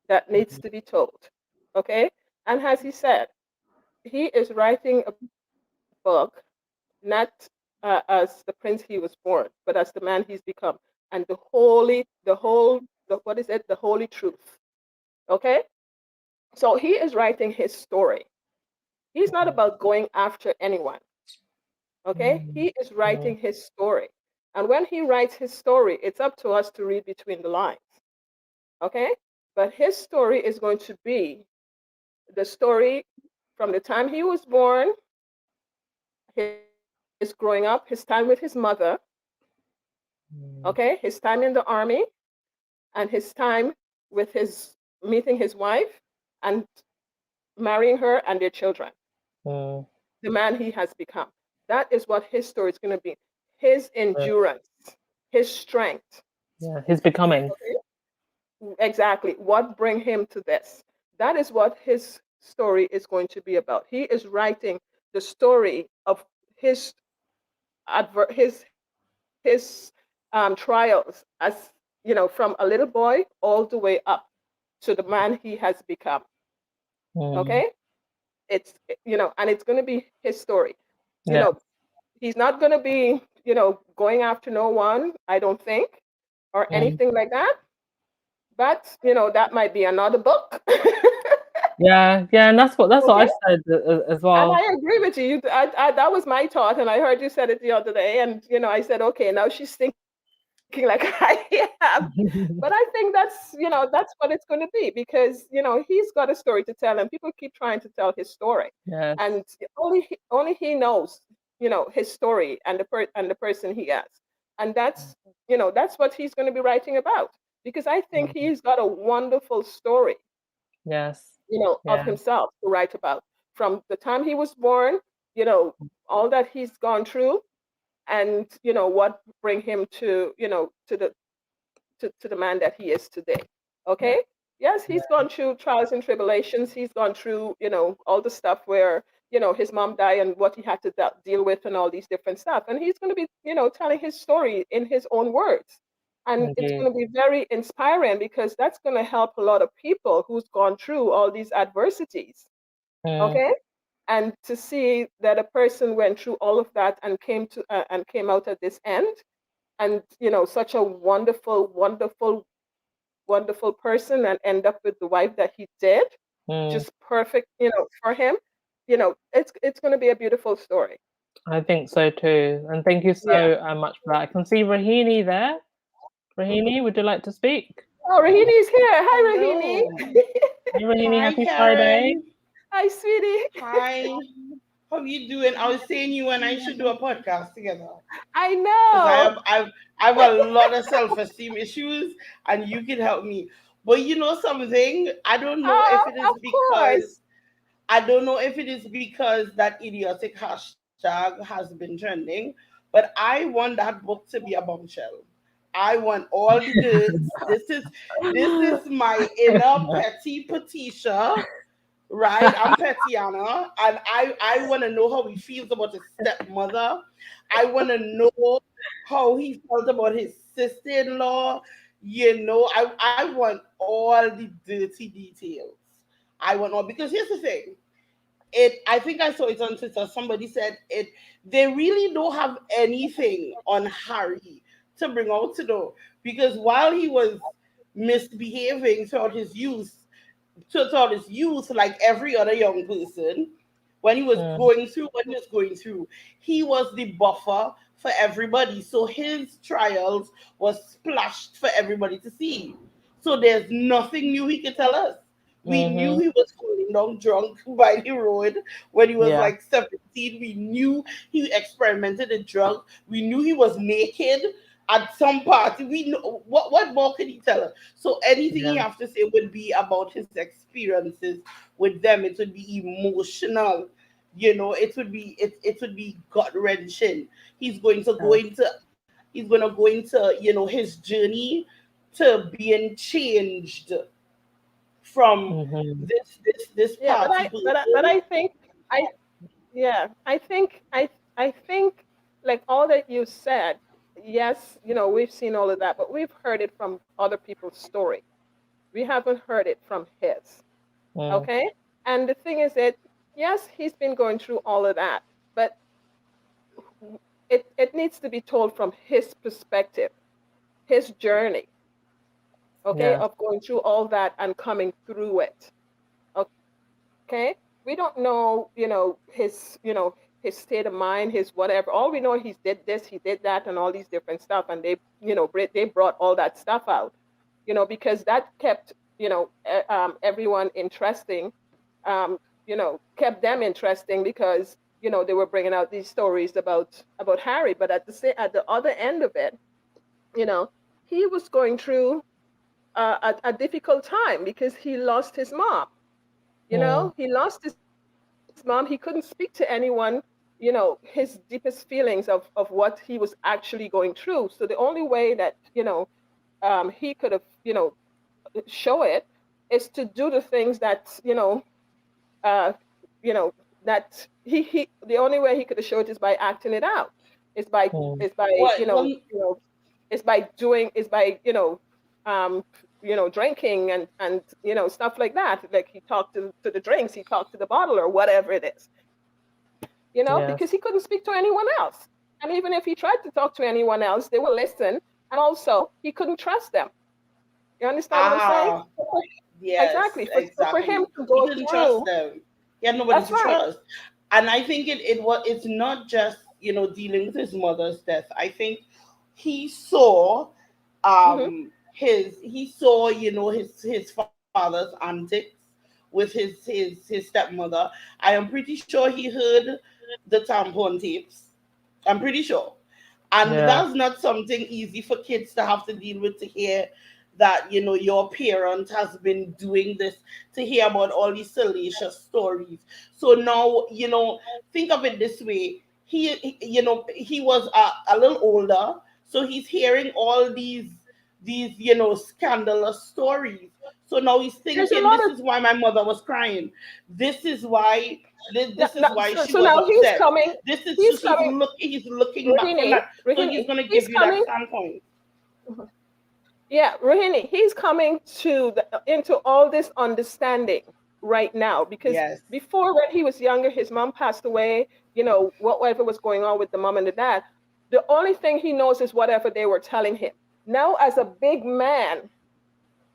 that needs to be told. Okay? And as he said, he is writing a book not as the prince he was born, but as the man he's become. And what is it? The holy truth. Okay? So he is writing his story. He's not about going after anyone. Okay? Mm, He is mm, writing his story. And when he writes his story, it's up to us to read between the lines. Okay? But his story is going to be the story from the time he was born, his growing up, his time with his mother, mm, okay, his time in the army, and his time with his meeting his wife and marrying her and their children, mm, the man he has become. That is what his story is going to be. His mm. endurance, his strength. Yeah, he's becoming. Okay? Exactly. What bring him to this? That is what his story is going to be about. He is writing the story of his his trials as from a little boy all the way up to the man he has become. Mm, Okay, it's and it's going to be his story. You yeah. know, he's not going to be going after no one, I don't think, or Mm. anything like that. But that might be another book. Yeah, yeah, and that's what Okay, I said as and well. I agree with you. That was my thought, and I heard you said it the other day, and I said, okay, now she's thinking like I have. But I think that's what it's going to be, because he's got a story to tell, and people keep trying to tell his story, Yes. and only he knows his story and the person he is, and that's what he's going to be writing about, because I think Mm, he's got a wonderful story yes. of Yeah. himself to write about, from the time he was born, you know all that he's gone through, and what bring him to the man that he is today. Yeah. Okay? Yes, Yeah. he's gone through trials and tribulations. He's gone through, all the stuff where, his mom died and what he had to deal with and all these different stuff. And he's going to be, telling his story in his own words. And it's Indeed. going to be very inspiring, because that's going to help a lot of people who's gone through all these adversities. Mm, Okay? And to see that a person went through all of that and came out at this end, and such a wonderful, wonderful, wonderful person, and end up with the wife that he did, mm. just perfect, for him. It's going to be a beautiful story. I think so too. And thank you Yeah. so much for that. I can see Rahini there. Rahini, would you like to speak? Oh, Rahini's here. Hi, Hello. Rahini. Hey, Rahini, Hi, happy Friday. Karen. Hi, sweetie. Hi. How you doing? I was saying you and I should do a podcast together I because I know. have I've I have a lot of self-esteem issues, and you can help me. But you know something? Oh, of course. I don't know if it is because that idiotic hashtag has been trending, but I want that book to be a bombshell. I want all the goods. This is my inner petty Patricia, right? I'm Petiana, and I want to know how he feels about his stepmother. I want to know how he felt about his sister-in-law. I want all the dirty details. I want all, because here's the thing. I think I saw it on Twitter. Somebody said it. They really don't have anything on Harry to bring out to know, because while he was misbehaving throughout his youth, like every other young person, when he was Mm, going through what he was going through, he was the buffer for everybody. So his trials was splashed for everybody to see. So there's nothing new he could tell us. We knew mm-hmm. he was falling down drunk by the road when he was Yeah, like 17. We knew he experimented with drugs. We knew he was naked at some party. We know what more could he tell us? So anything he yeah, have to say would be about his experiences with them. It would be emotional. It would be gut wrenching. He's going to go yeah. into his journey to being changed from Mm-hmm. this Yeah, party but person. I think I yeah, I think like all that you said, yes, we've seen all of that, but we've heard it from other people's story. We haven't heard it from his. Mm, Okay? And the thing is that yes, he's been going through all of that, but it needs to be told from his perspective, his journey, okay, yeah, of going through all that and coming through it. Okay? We don't know, his state of mind, his whatever. All we know, he did this, he did that, and all these different stuff, and they brought all that stuff out, because that kept, everyone interesting, kept them interesting because they were bringing out these stories about Harry, but at the other end of it, you know, he was going through a difficult time because he lost his mom. mm, He lost his mom. He couldn't speak to anyone, his deepest feelings of what he was actually going through. So the only way that, he could have, show it is to do the things that, uh, that the only way he could have showed it is by acting it out. Is by, mm. is by, What one is by doing, is by, um, drinking and stuff like that. Like he talked to the drinks, he talked to the bottle or whatever it is, because Yes. he couldn't speak to anyone else. And even if he tried to talk to anyone else, they would listen. And also, he couldn't trust them. You understand what I'm saying? ah yes, Exactly. For him exactly. to He go couldn't trust through, them. He had nobody that's to right. trust. And I think it's not just, dealing with his mother's death. I think he saw Hmm. he saw, his father's antics with his stepmother. I am pretty sure he heard the tampon tapes. I'm pretty sure. And Yeah. that's not something easy for kids to have to deal with, to hear that, your parent has been doing this, to hear about all these salacious stories. So now, think of it this way. He was a little older, so he's hearing all these scandalous stories. So now he's There's a thinking, lot this of is why my mother was crying. This is why this is why so, she so was now he's upset. coming. This is so He's coming. he's looking back from Rohini, that. So he's Rohini, gonna he's give you that coming. standpoint. Yeah, Rohini, he's coming into all this understanding right now because Yes. before when he was younger, his mom passed away. Whatever was going on with the mom and the dad, the only thing he knows is whatever they were telling him. Now, as a big man,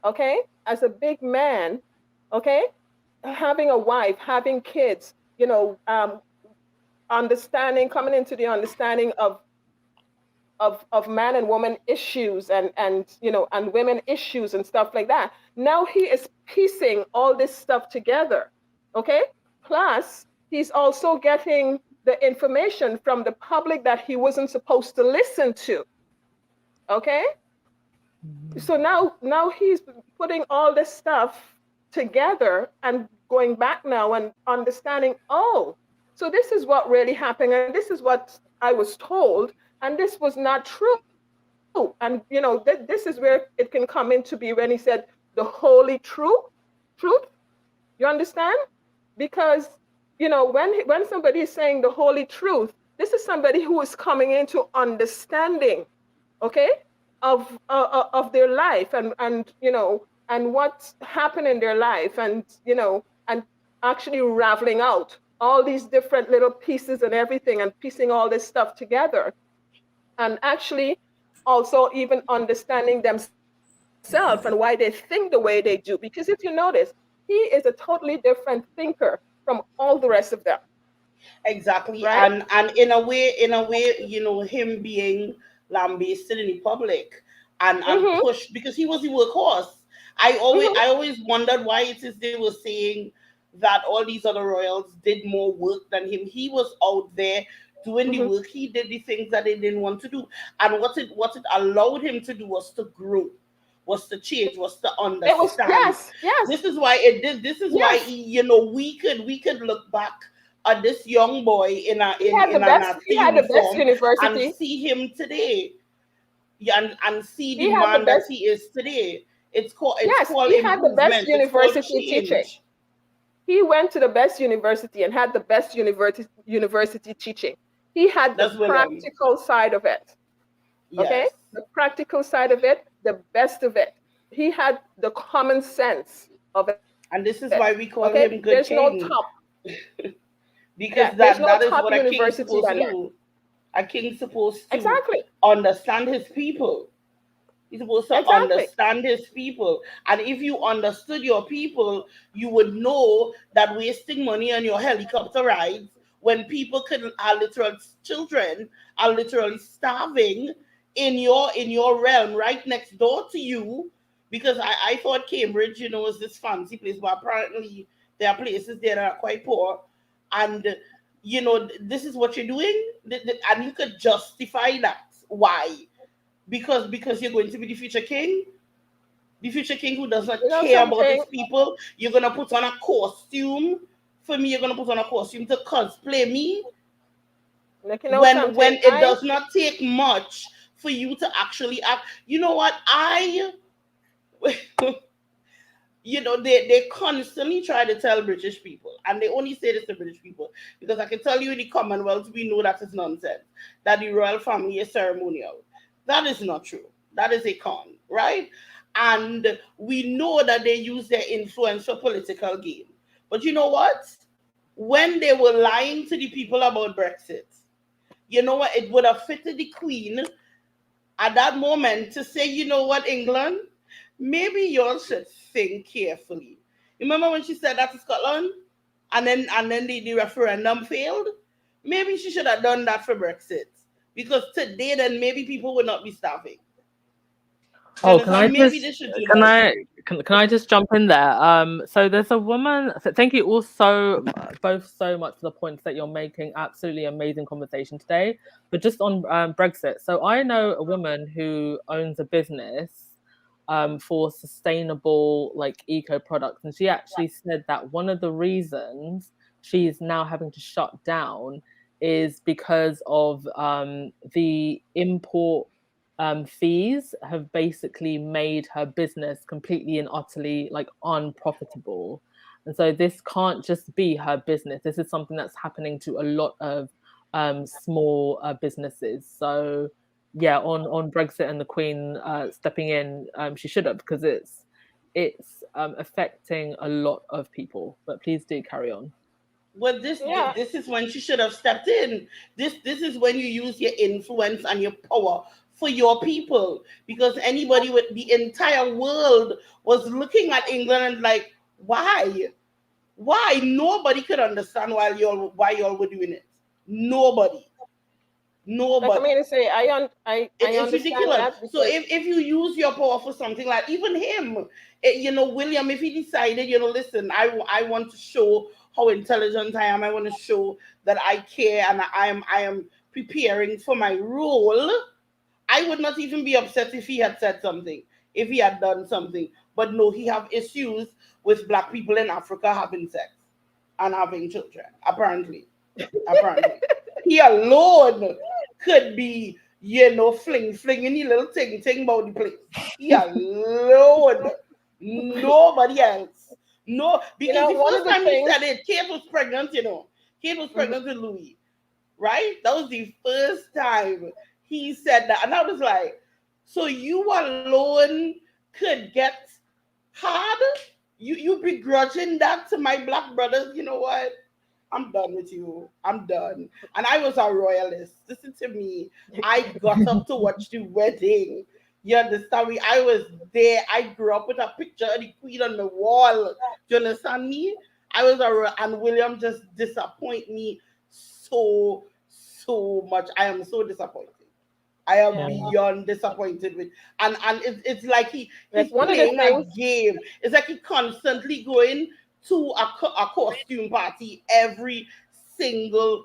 okay, as a big man, okay, having a wife, having kids, understanding, coming into the understanding of of man and woman issues and and women issues and stuff like that. Now he is piecing all this stuff together. Okay? Plus, he's also getting the information from the public that he wasn't supposed to listen to. Okay? So now he's putting all this stuff together and going back now and understanding, oh, so this is what really happened and this is what I was told and this was not true. And this is where it can come into be when he said the holy truth. You understand? Because when somebody is saying the holy truth, this is somebody who is coming into understanding, okay, of their life and what's happened in their life and and actually raveling out all these different little pieces and everything and piecing all this stuff together and actually also even understanding themselves and why they think the way they do. Because if you notice, he is a totally different thinker from all the rest of them. Exactly. Right? And in a way, him being lambasted in the public and Mm-hmm. pushed because he was the workhorse. Mm-hmm. I always wondered why it is they were saying that all these other royals did more work than him. He was out there doing the Mm-hmm. work. He did the things that they didn't want to do. And what it allowed him to do was to grow, was to change, was to It was understand. yes, yes, This is why it did. This is why yes. we could look back at this young boy in a He in had the in a best. He nasty had the best uniform and university. see him today. Yeah, and see He the had the man that best. he is today. It's Yes, called he had the best improvement. It's called university teaching. change. He went to the best university and had the best university teaching. He had the That's William. practical side of it. Okay, Yes. the practical side of it, the best of it. He had the common sense of it. And this is why Okay, we call there's him no good top. king, Yeah, because there's no that is top what a king's university supposed to than that. do. A king's supposed to Exactly, understand his people. He's supposed to exactly. understand his people. And if you understood your people, you would know that wasting money on your helicopter rides when people are literal children are literally starving in your realm right next door to you. Because I thought Cambridge, was this fancy place, but apparently there are places there that are quite poor. And this is what you're doing, and you could justify that. Why? Because you're going to be the future king who does not You know care about something? his people. You're gonna put on a costume for me. You're gonna put on a costume to cosplay me Like you know when something? it does not take much for you to actually act. You know what? They constantly try to tell British people, and they only say this to British people because I can tell you in the Commonwealth we know that is nonsense. That the royal family is ceremonial. That is not true. That is a con, right? And we know that they use their influence for political gain. But you know what? When they were lying to the people about Brexit, you know what? It would have fitted the Queen at that moment to say, you know what, England, maybe y'all should think carefully. Remember when she said that to Scotland, and then the referendum failed? Maybe she should have done that for Brexit, because today then maybe people would not be starving. You Oh, can I understand? Maybe just they should do can that. I can I just jump in there? So there's a woman. Thank you also both so much for the points that you're making. Absolutely amazing conversation today. But just on Brexit, so I know a woman who owns a business for sustainable like eco products, and she actually said that one of the reasons she's now having to shut down is because of the import fees have basically made her business completely and utterly like unprofitable. And so this can't just be her business. This is something that's happening to a lot of small businesses. So yeah, on Brexit and the Queen stepping in, she should have, because it's affecting a lot of people. But please do carry on. Well, this Yeah. this is when she should have stepped in. This is when you use your influence and your power for your people, because anybody with the entire world was looking at England and like, why nobody could understand why y'all were doing it. Nobody. No, Like I but mean to say, I it's understand ridiculous. that So because if you use your power for something like even him, William, if he decided, listen, I want to show how intelligent I am. I want to show that I care and I am preparing for my role. I would not even be upset if he had said something, if he had done something. But no, he have issues with black people in Africa having sex and having children. Apparently, he alone could be, flinging the little thing about the place. He alone, nobody else. No, because the one of first the time he things. said it, Kate was pregnant. Kate was Mhm. pregnant with Louis, right? That was the first time he said that. And I was like, so you alone could get hard? You begrudging that to my black brothers? You know what? I'm done with you. I'm done. And I was a royalist. Listen to me. I got up to watch the wedding. You understand me? I was there. I grew up with a picture of the queen on the wall. Do you understand me? And William just disappoint me so much. I am so disappointed. I am Yeah. beyond disappointed with, and it's like he's Like one of the playing a things. game. It's like he constantly going to a costume party every single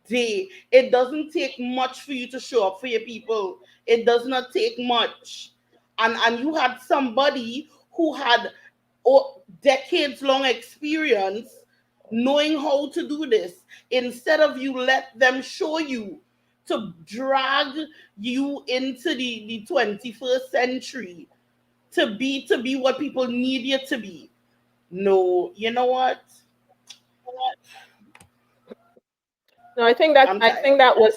day. It doesn't take much for you to show up for your people. It does not take much, and you had somebody who had decades long experience knowing how to do this. Instead of you let them show you to drag you into the 21st century to be what people need you to be. No, you know what? No, I I'm think tired. that was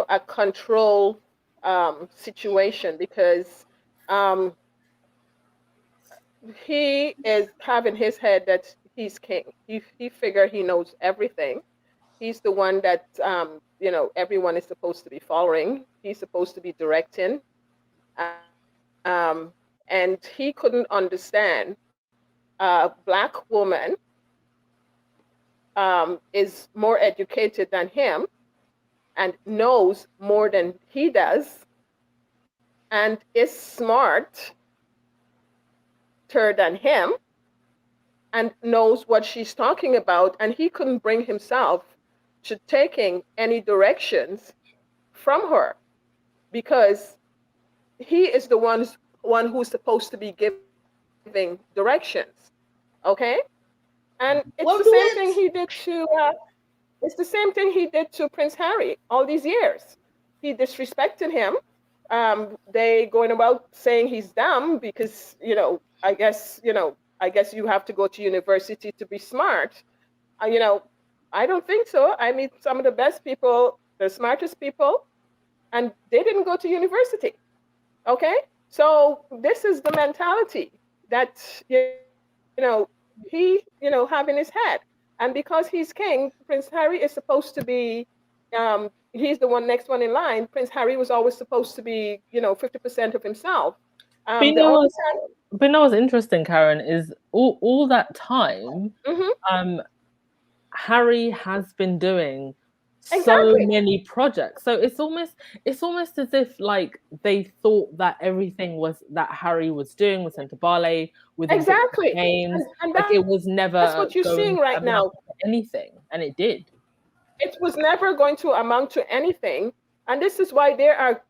a control situation because um, he is having his head that he's king. He figure he knows everything. He's the one that everyone is supposed to be following. He's supposed to be directing, and he couldn't understand a black woman is more educated than him and knows more than he does and is smarter than him and knows what she's talking about, and he couldn't bring himself to taking any directions from her because he is the one who's supposed to be giving directions. Okay, and it's the Well, same do thing he it. did to it's the same thing he did to Prince Harry all these years. He disrespected him. They going about saying he's dumb because I guess you have to go to university to be smart. Uh, you know, I don't think so. I meet some of the best people, the smartest people, and they didn't go to university. Okay, so this is the mentality that he having his head, and because he's king, Prince Harry is supposed to be. He's the next one in line. Prince Harry was always supposed to be 50% of himself. But you The know only what's, time. but you know what's interesting, Karen, is all that time, Mhm, um, Harry has been doing so exactly, many projects. So it's almost as if like they thought that everything was that Harry was doing was sent to ballet with Invictus exactly, Games. and Like that's it what was you're seeing never right now. going to amount to anything, and it did. It was never going to amount to anything, and this is why they are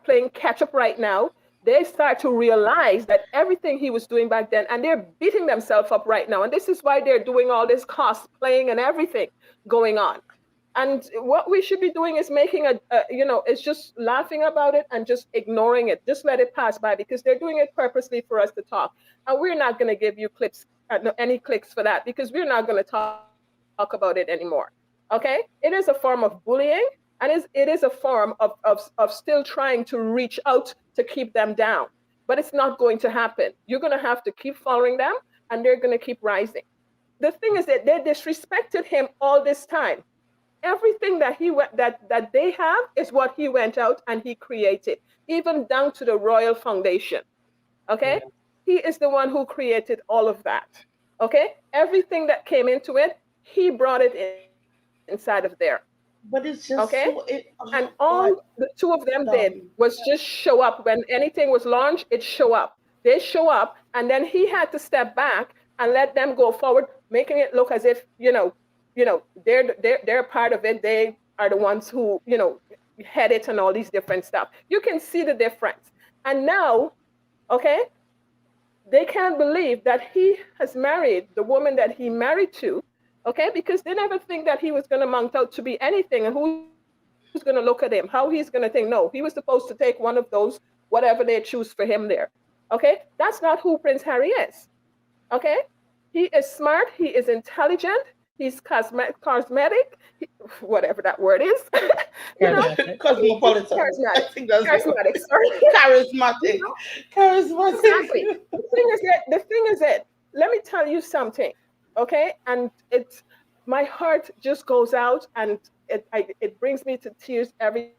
playing catch up right now. They start to realize that everything he was doing back then, and they're beating themselves up right now. And this is why they're doing all this cosplaying and everything going on. And what we should be doing is making it's just laughing about it and just ignoring it. Just let it pass by because they're doing it purposely for us to talk. And we're not going to give you clips, no, any clicks for that because we're not going to talk about it anymore. Okay? It is a form of bullying, and it is a form of still trying to reach out to keep them down. But it's not going to happen. You're going to have to keep following them, and they're going to keep rising. The thing is that they disrespected him all this time. Everything that that they have is what he went out and he created, even down to the royal foundation. Yeah. Okay, he is the one who created all of that. Okay, everything that came into it, he brought it in. inside of there. But it's just Okay? so it. And Oh God, all the two of them did dumb. was just show up when anything was launched, it show up. They show up, and then he had to step back and let them go forward, making it look as if, they're part of it. They are the ones who, head it and all these different stuff. You can see the difference. And now, okay, they can't believe that he has married the woman that he married to, okay, because they never think that he was going to mount out to be anything. And who's going to look at him? How he's going to think? No, he was supposed to take one of those, whatever they choose for him there. Okay, that's not who Prince Harry is. Okay, he is smart, he is intelligent, he's cosmetic, whatever that word is. you know, Charismatic. he's Cosmopolitan. I charismatic. think that's Charismatic, sorry. charismatic. You know, Charismatic. exactly. The thing is that let me tell you something, okay? And it's my heart just goes out, and it brings me to tears every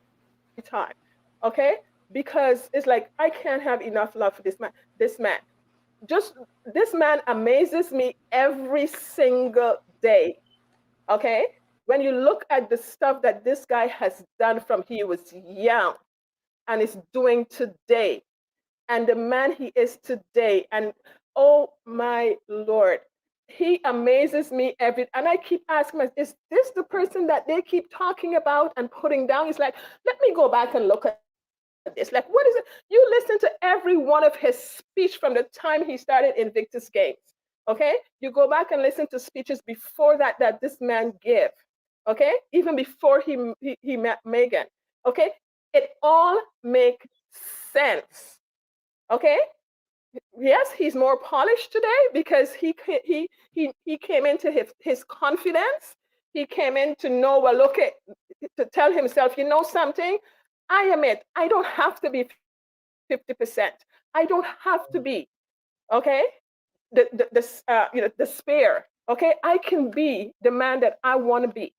time, okay? Because it's like I can't have enough love for this man. This man, just this man amazes me every single day, okay? When you look at the stuff that this guy has done from he was young and is doing today, and the man he is today. And oh my Lord, he amazes me every, and I keep asking myself, is this the person that they keep talking about and putting down? It's like, let me go back and look at this. Like, what is it? You listen to every one of his speech from the time he started Invictus Games. Okay? You go back and listen to speeches before that this man gave. Okay? Even before he met Megan. Okay? It all makes sense. Okay, yes, he's more polished today because he came into his confidence. He came in to know, well, look at, to tell himself, you know something, I am it. I don't have to be 50%. I don't have to be, okay, the spare. Okay, I can be the man that I want to be.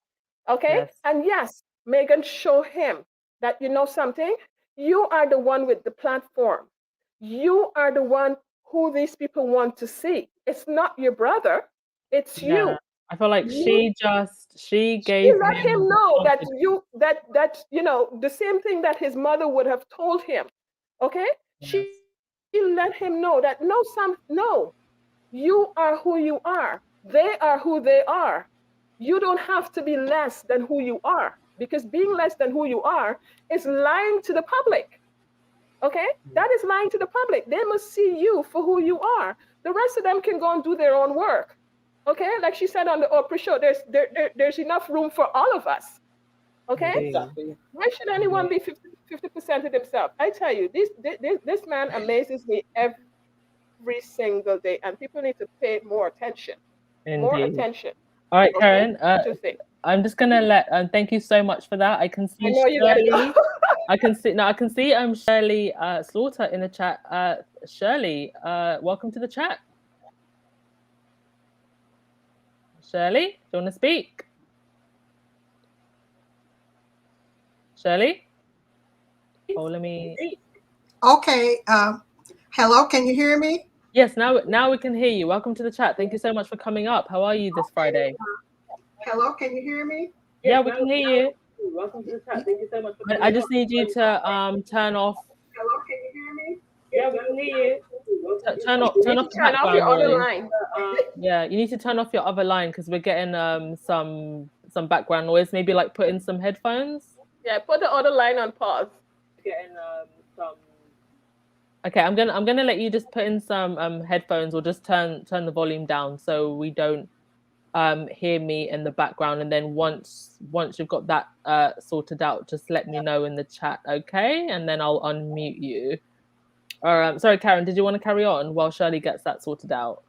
Okay, Yes. and yes, Megan, show him that, you know something, you are the one with the platform. You are the one who these people want to see. It's not your brother, it's Yeah. you. I feel like You she she gave let him him the know that confidence. the same thing that his mother would have told him. Okay? Yes. She let him know that no, you are who you are. They are who they are. You don't have to be less than who you are, because being less than who you are is lying to the public. Okay? That is lying to the public. They must see you for who you are. The rest of them can go and do their own work. Okay? Like she said on the Oprah show, there's enough room for all of us. Okay? Indeed. Exactly. Why should anyone Indeed. be 50% of themselves? I tell you, this man amazes me every single day, and people need to pay more attention. More attention. Indeed. All right, Okay? Karen. What you think? I'm just gonna let. Thank you so much for that. I can I see know you gotta go. Shirley. I can see. No, I can see. Shirley Slaughter in the chat. Shirley, welcome to the chat. Shirley, do you want to speak? Shirley. Oh, let me. Okay. Hello, can you hear me? Yes, now we can hear you. Welcome to the chat. Thank you so much for coming up. How are you this Okay. Friday? Hello, can you hear me? Yeah, we can hear you. Welcome to the chat. Thank you so much for I coming just up. need you to turn off Hello, can you hear me? Yeah, we can hear you. You turn need off to the turn off your background other noise. line. Yeah, you need to turn off your other line because we're getting some background noise. Maybe like put in some headphones. Yeah, put the other line on pause. Getting some. Okay, I'm gonna let you just put in some headphones or just turn the volume down so we don't hear me in the background. And then once you've got that sorted out, just let me know in the chat, okay? And then I'll unmute you. Sorry, Karen, did you want to carry on while Shirley gets that sorted out?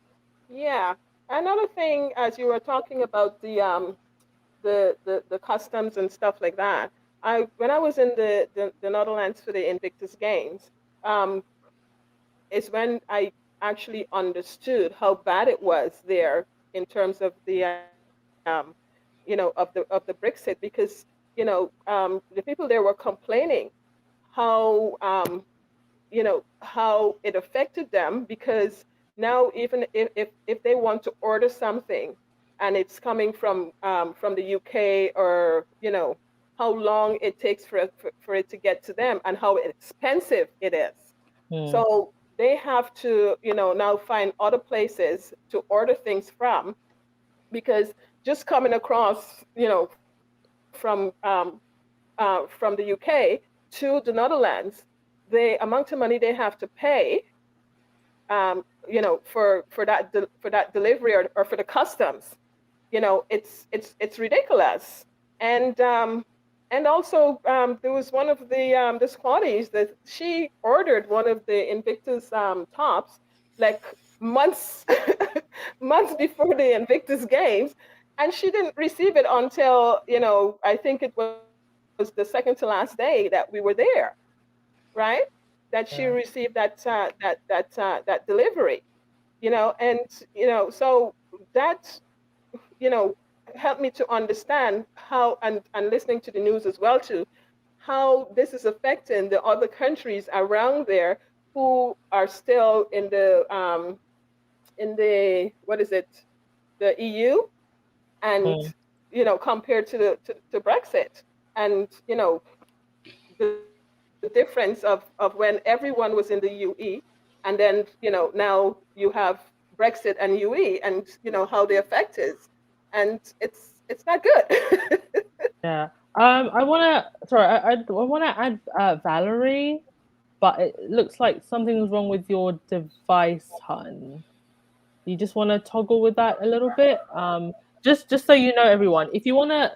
Yeah. Another thing, as you were talking about the customs and stuff like that, when I was in the Netherlands for the Invictus Games, um, is when I actually understood how bad it was there in terms of of the Brexit, because the people there were complaining how how it affected them, because now even if they want to order something, and it's coming from the UK, or how long it takes for it to get to them and how expensive it is. So they have to now find other places to order things from, because just coming across from the UK to the Netherlands, the amount of money they have to pay, for that delivery, or for the customs, it's ridiculous. And also, there was one of the squatties that she ordered one of the Invictus tops, like months months before the Invictus games, and she didn't receive it until I think it was the second to last day that we were there, right? That she received that delivery, and so that helped me to understand how, and listening to the news as well too, how this is affecting the other countries around there who are still in the what is it, the EU, and compared to Brexit, and the difference of when everyone was in the UE, and then now you have Brexit and UE, and how the effect is, and it's not good. Yeah. I wanna. Sorry, I wanna add Valerie, but it looks like something's wrong with your device, hun. You just want to toggle with that a little bit. Just so you know, everyone, if you wanna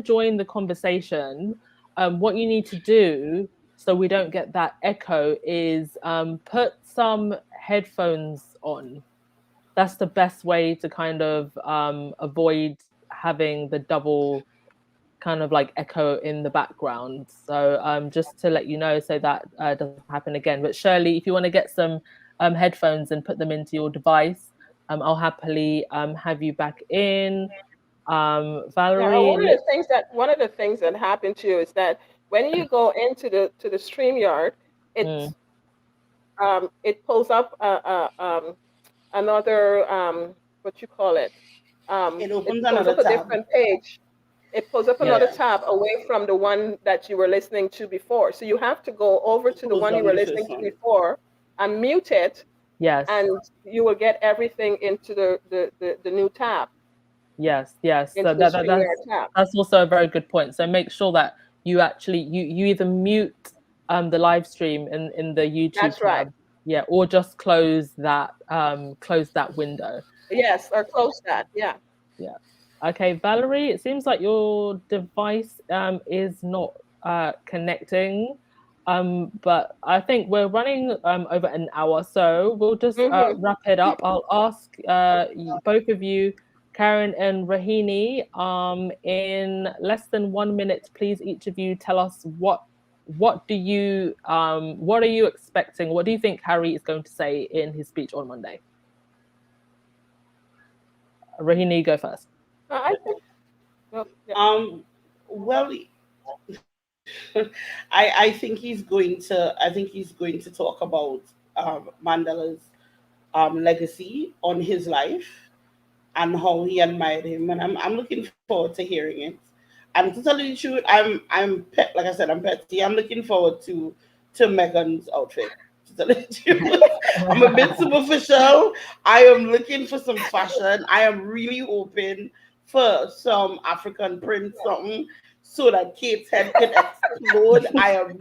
join the conversation, what you need to do so we don't get that echo is put some headphones on. That's the best way to kind of avoid having the double kind of like echo in the background. So just to let you know, so that doesn't happen again. But Shirley, if you want to get some headphones and put them into your device, I'll happily have you back in. Yeah, Valerie, one of the things that happened to you is that when you go into the StreamYard, mm, it pulls up another what you call it. It It opens pulls another up a tab. different page. It pulls up yeah, another Yeah. tab away from the one that you were listening to before. So you have to go over to the Close one you down were the listening first to one. before and mute it, yes, and you will get everything into the new tab, yes. So into the StreamYard tab. that's also a very good point. So make sure that you actually you either mute the live stream in the YouTube That's right. tab, yeah, or just close that window. Yes, or close that. Yeah. Yeah. Okay, Valerie, it seems like your device is not connecting. But I think we're running over an hour, so we'll just Mm-hmm. wrap it up. I'll ask both of you, Karen and Rahini, in less than 1 minute, please each of you tell us what are you expecting? What do you think Harry is going to say in his speech on Monday? Rahini, go first. I think. Well, yeah. Well, I think he's going to talk about Mandela's legacy on his life and how he admired him, and I'm looking forward to hearing it. And to tell you the truth, like I said, I'm petty. I'm looking forward to Megan's outfit. To tell you the truth, I'm a bit superficial. I am looking for some fashion. I am really hoping for some African print something so that Kate's head can explode. I am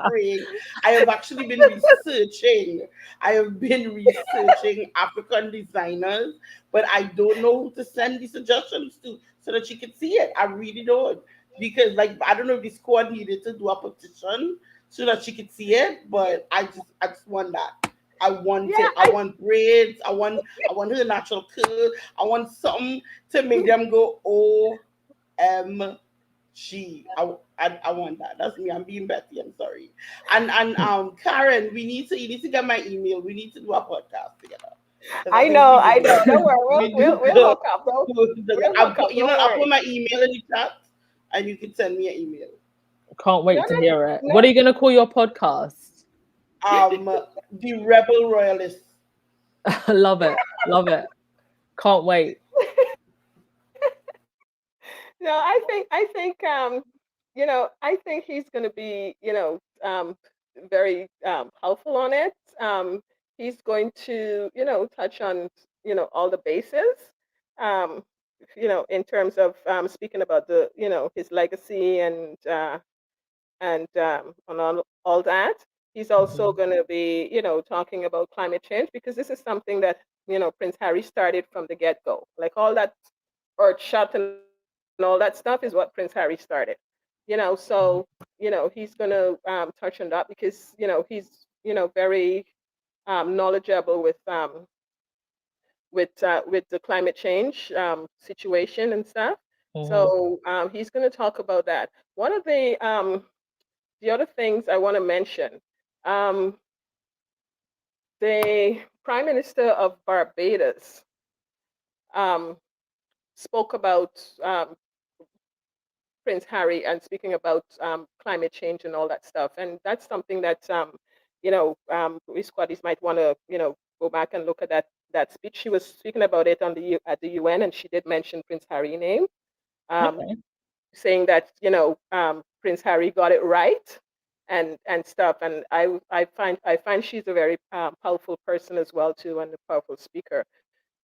praying. I have actually been researching. I have been researching African designers, but I don't know who to send the suggestions to so that she can see it. I really don't. Because like I don't know if the squad needed to do a petition so that she could see it, but I just want that. I want Yeah. it. I want braids. I want her natural curl. I want something to make them go OMG. I want that. That's me. I'm being Betty. I'm sorry. And Karen, you need to get my email. We need to do a podcast together. Because I I think know. we I need know. Don't worry. we We'll need we'll to hook up. We'll I'll hook put up. Don't I'll put worry. my email in the chat and you can send me an email. Can't No, wait to no, hear it. no. What are you going to call your podcast? The Rebel Royalists. Love it. Love it. Can't wait. No, I think I think he's going to be very helpful on it. He's going to touch on all the bases. Um, in terms of speaking about the his legacy and on all that. He's also Mhm. going to be talking about climate change because this is something that Prince Harry started from the get go. Like all that earth shot and all that stuff is what Prince Harry started. So he's going to touch on that because he's very knowledgeable with the climate change situation and stuff. Mhm. So he's going to talk about that. One of the other things I want to mention, um, the Prime Minister of Barbados um, spoke about Prince Harry and speaking about climate change and all that stuff. And that's something that we squaddies might want to go back and look at that speech. She was speaking about it at the UN, and she did mention Prince Harry's name, um, Okay. saying that Prince Harry got it right and stuff. And I find she's a very powerful person as well too, and a powerful speaker.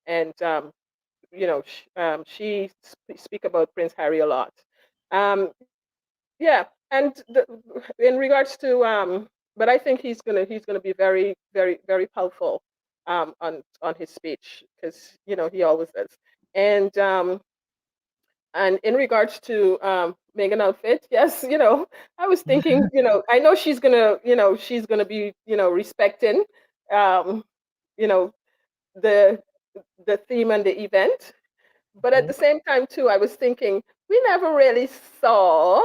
And she speak about Prince Harry a lot. Yeah, and in regards to but I think he's gonna be very very very powerful on his speech because he always does. And and in regards to Megan outfit, yes, I was thinking, I know she's gonna be respecting um, you know the the theme and the event, but at Mhm. the same time too, I was thinking we never really saw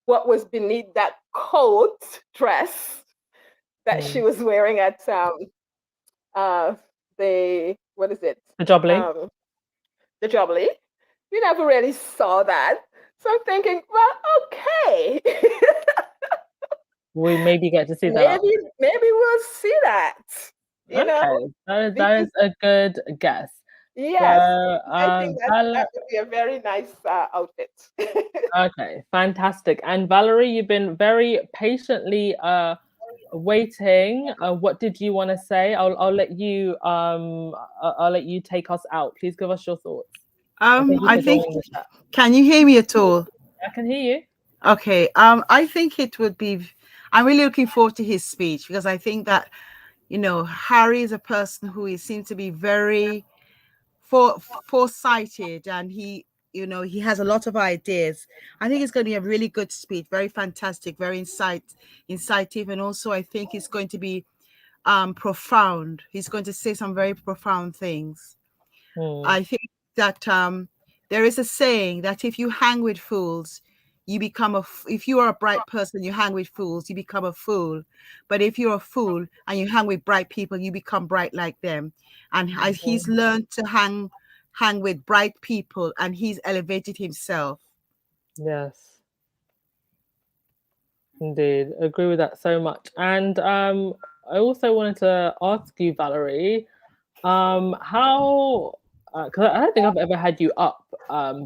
what was beneath that coat dress that she Mm. was wearing at uh the what is it The jubbly. um the jubilee. We never really saw that, so I'm thinking, well, okay. We maybe get to see that. maybe we'll see that, you know Okay, that because is a good guess. So, yes, I think that Val that would be a very nice outfit. okay, fantastic. And Valerie, you've been very patiently waiting. What did you want to say? I'll let you take us out. Please give us your thoughts. And thank you I for think, joining the chat. can you hear me at all? I can hear you. Okay. I think it would be, I'm really looking forward to his speech because I think that, Harry is a person who he seems to be very foresighted, and he has a lot of ideas. I think it's going to be a really good speech, very fantastic, very incisive, and also I think it's going to be profound. He's going to say some very profound things. Hmm. I think that there is a saying that if you hang with fools, you become if you are a bright person, you hang with fools, you become a fool. But if you're a fool and you hang with bright people, you become bright like them. And he's Mhm. learned to hang with bright people, and he's elevated himself. Yes, indeed. Agree with that so much. And I also wanted to ask you, Valerie, how, because I don't think I've ever had you up,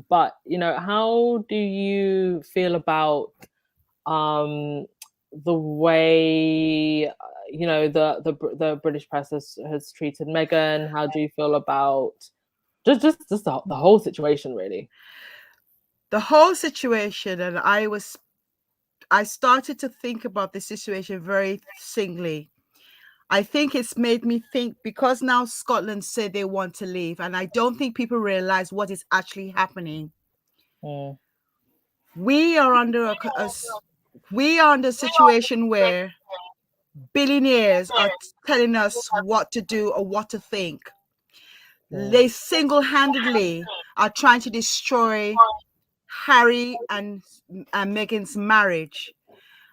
but how do you feel about um, the way the British press has treated Meghan? How do you feel about just the whole situation, really? The whole situation, and I started to think about the situation very singly. I think it's made me think because now Scotland said they want to leave, and I don't think people realize what is actually happening. Mm, We are under we are under a situation where billionaires are telling us what to do or what to think. mm, They single-handedly are trying to destroy Harry and Meghan's marriage,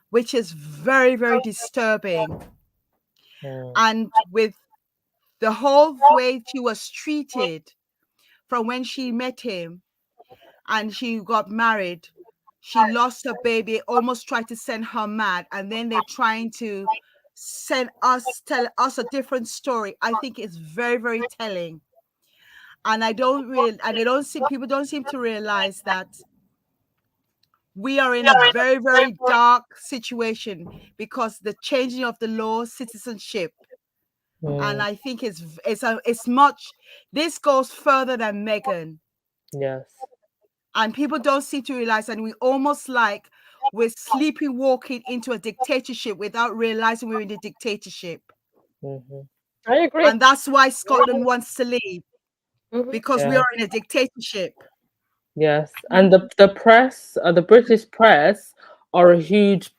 which is very, very disturbing. mm, And with the whole way she was treated from when she met him and she got married, she lost her baby, almost tried to send her mad, and then they're trying to tell us a different story. I think it's very, very telling. And people don't seem to realize that we are in a very, very dark situation because the changing of the law, citizenship, and I think it's much. This goes further than Meghan, Yes. and people don't seem to realize, and we almost like we're sleeping walking into a dictatorship without realizing we're in a dictatorship. Mm-hmm. I agree. And that's why Scotland wants to leave, because we Yeah. are in a dictatorship. Yes, and the press, the British press, are a huge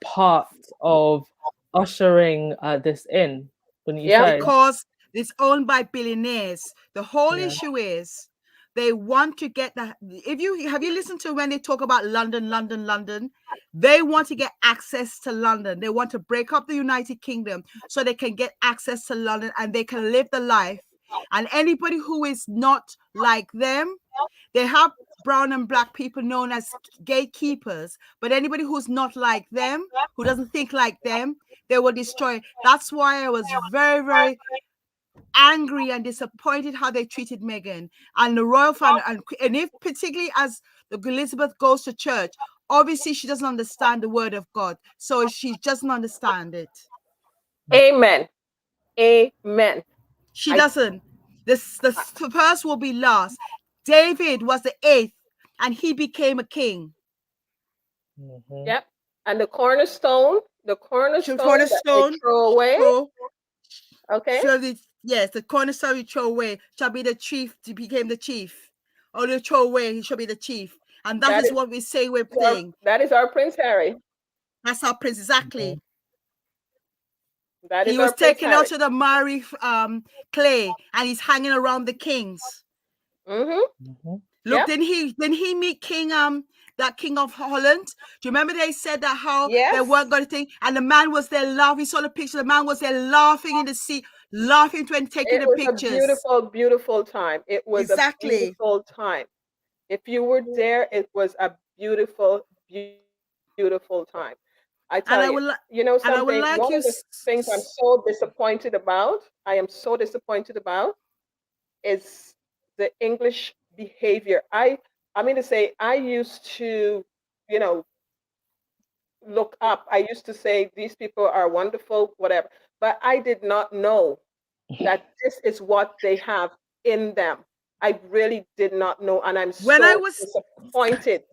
part of ushering this in. Wouldn't you Yeah. say? Because it's owned by billionaires. The whole Yeah. issue is they want to get that. If you have you listened to when they talk about London, London, London, they want to get access to London. They want to break up the United Kingdom so they can get access to London and they can live the life. And anybody who is not like them, they have brown and black people known as gatekeepers, but anybody who's not like them, who doesn't think like them, they will destroy. That's why I was very, very angry and disappointed how they treated Meghan and the royal family, and if particularly as the Elizabeth goes to church, obviously she doesn't understand the word of God, so she doesn't understand it. Amen. Amen. She doesn't. The first will be last. David was the 8th, and he became a king. Mm-hmm. Yep. And the cornerstone that they throw away. Okay. So the cornerstone you throw away shall be the chief. He became the chief. Or you throw away, he shall be the chief. And that is what we say we're saying. That is our Prince Harry. That's our prince, exactly. That he is was our Prince taken Harry. out to the Mary clay, and he's hanging around the kings. Mm-hmm. Look, didn't he meet King that King of Holland? Do you remember they said that how they weren't going to think, and the man was there laughing. He saw the picture. The man was there laughing in the sea, laughing when taking the pictures. It was a beautiful, beautiful time. It was a beautiful time. If you were there, it was a beautiful, beautiful time. I tell you, you know something. One of the things I'm so disappointed about, I am so disappointed about, is the English behavior. I mean to say, I used to, you know, look up. I used to say these people are wonderful, whatever. But I did not know that this is what they have in them. I really did not know, and I'm disappointed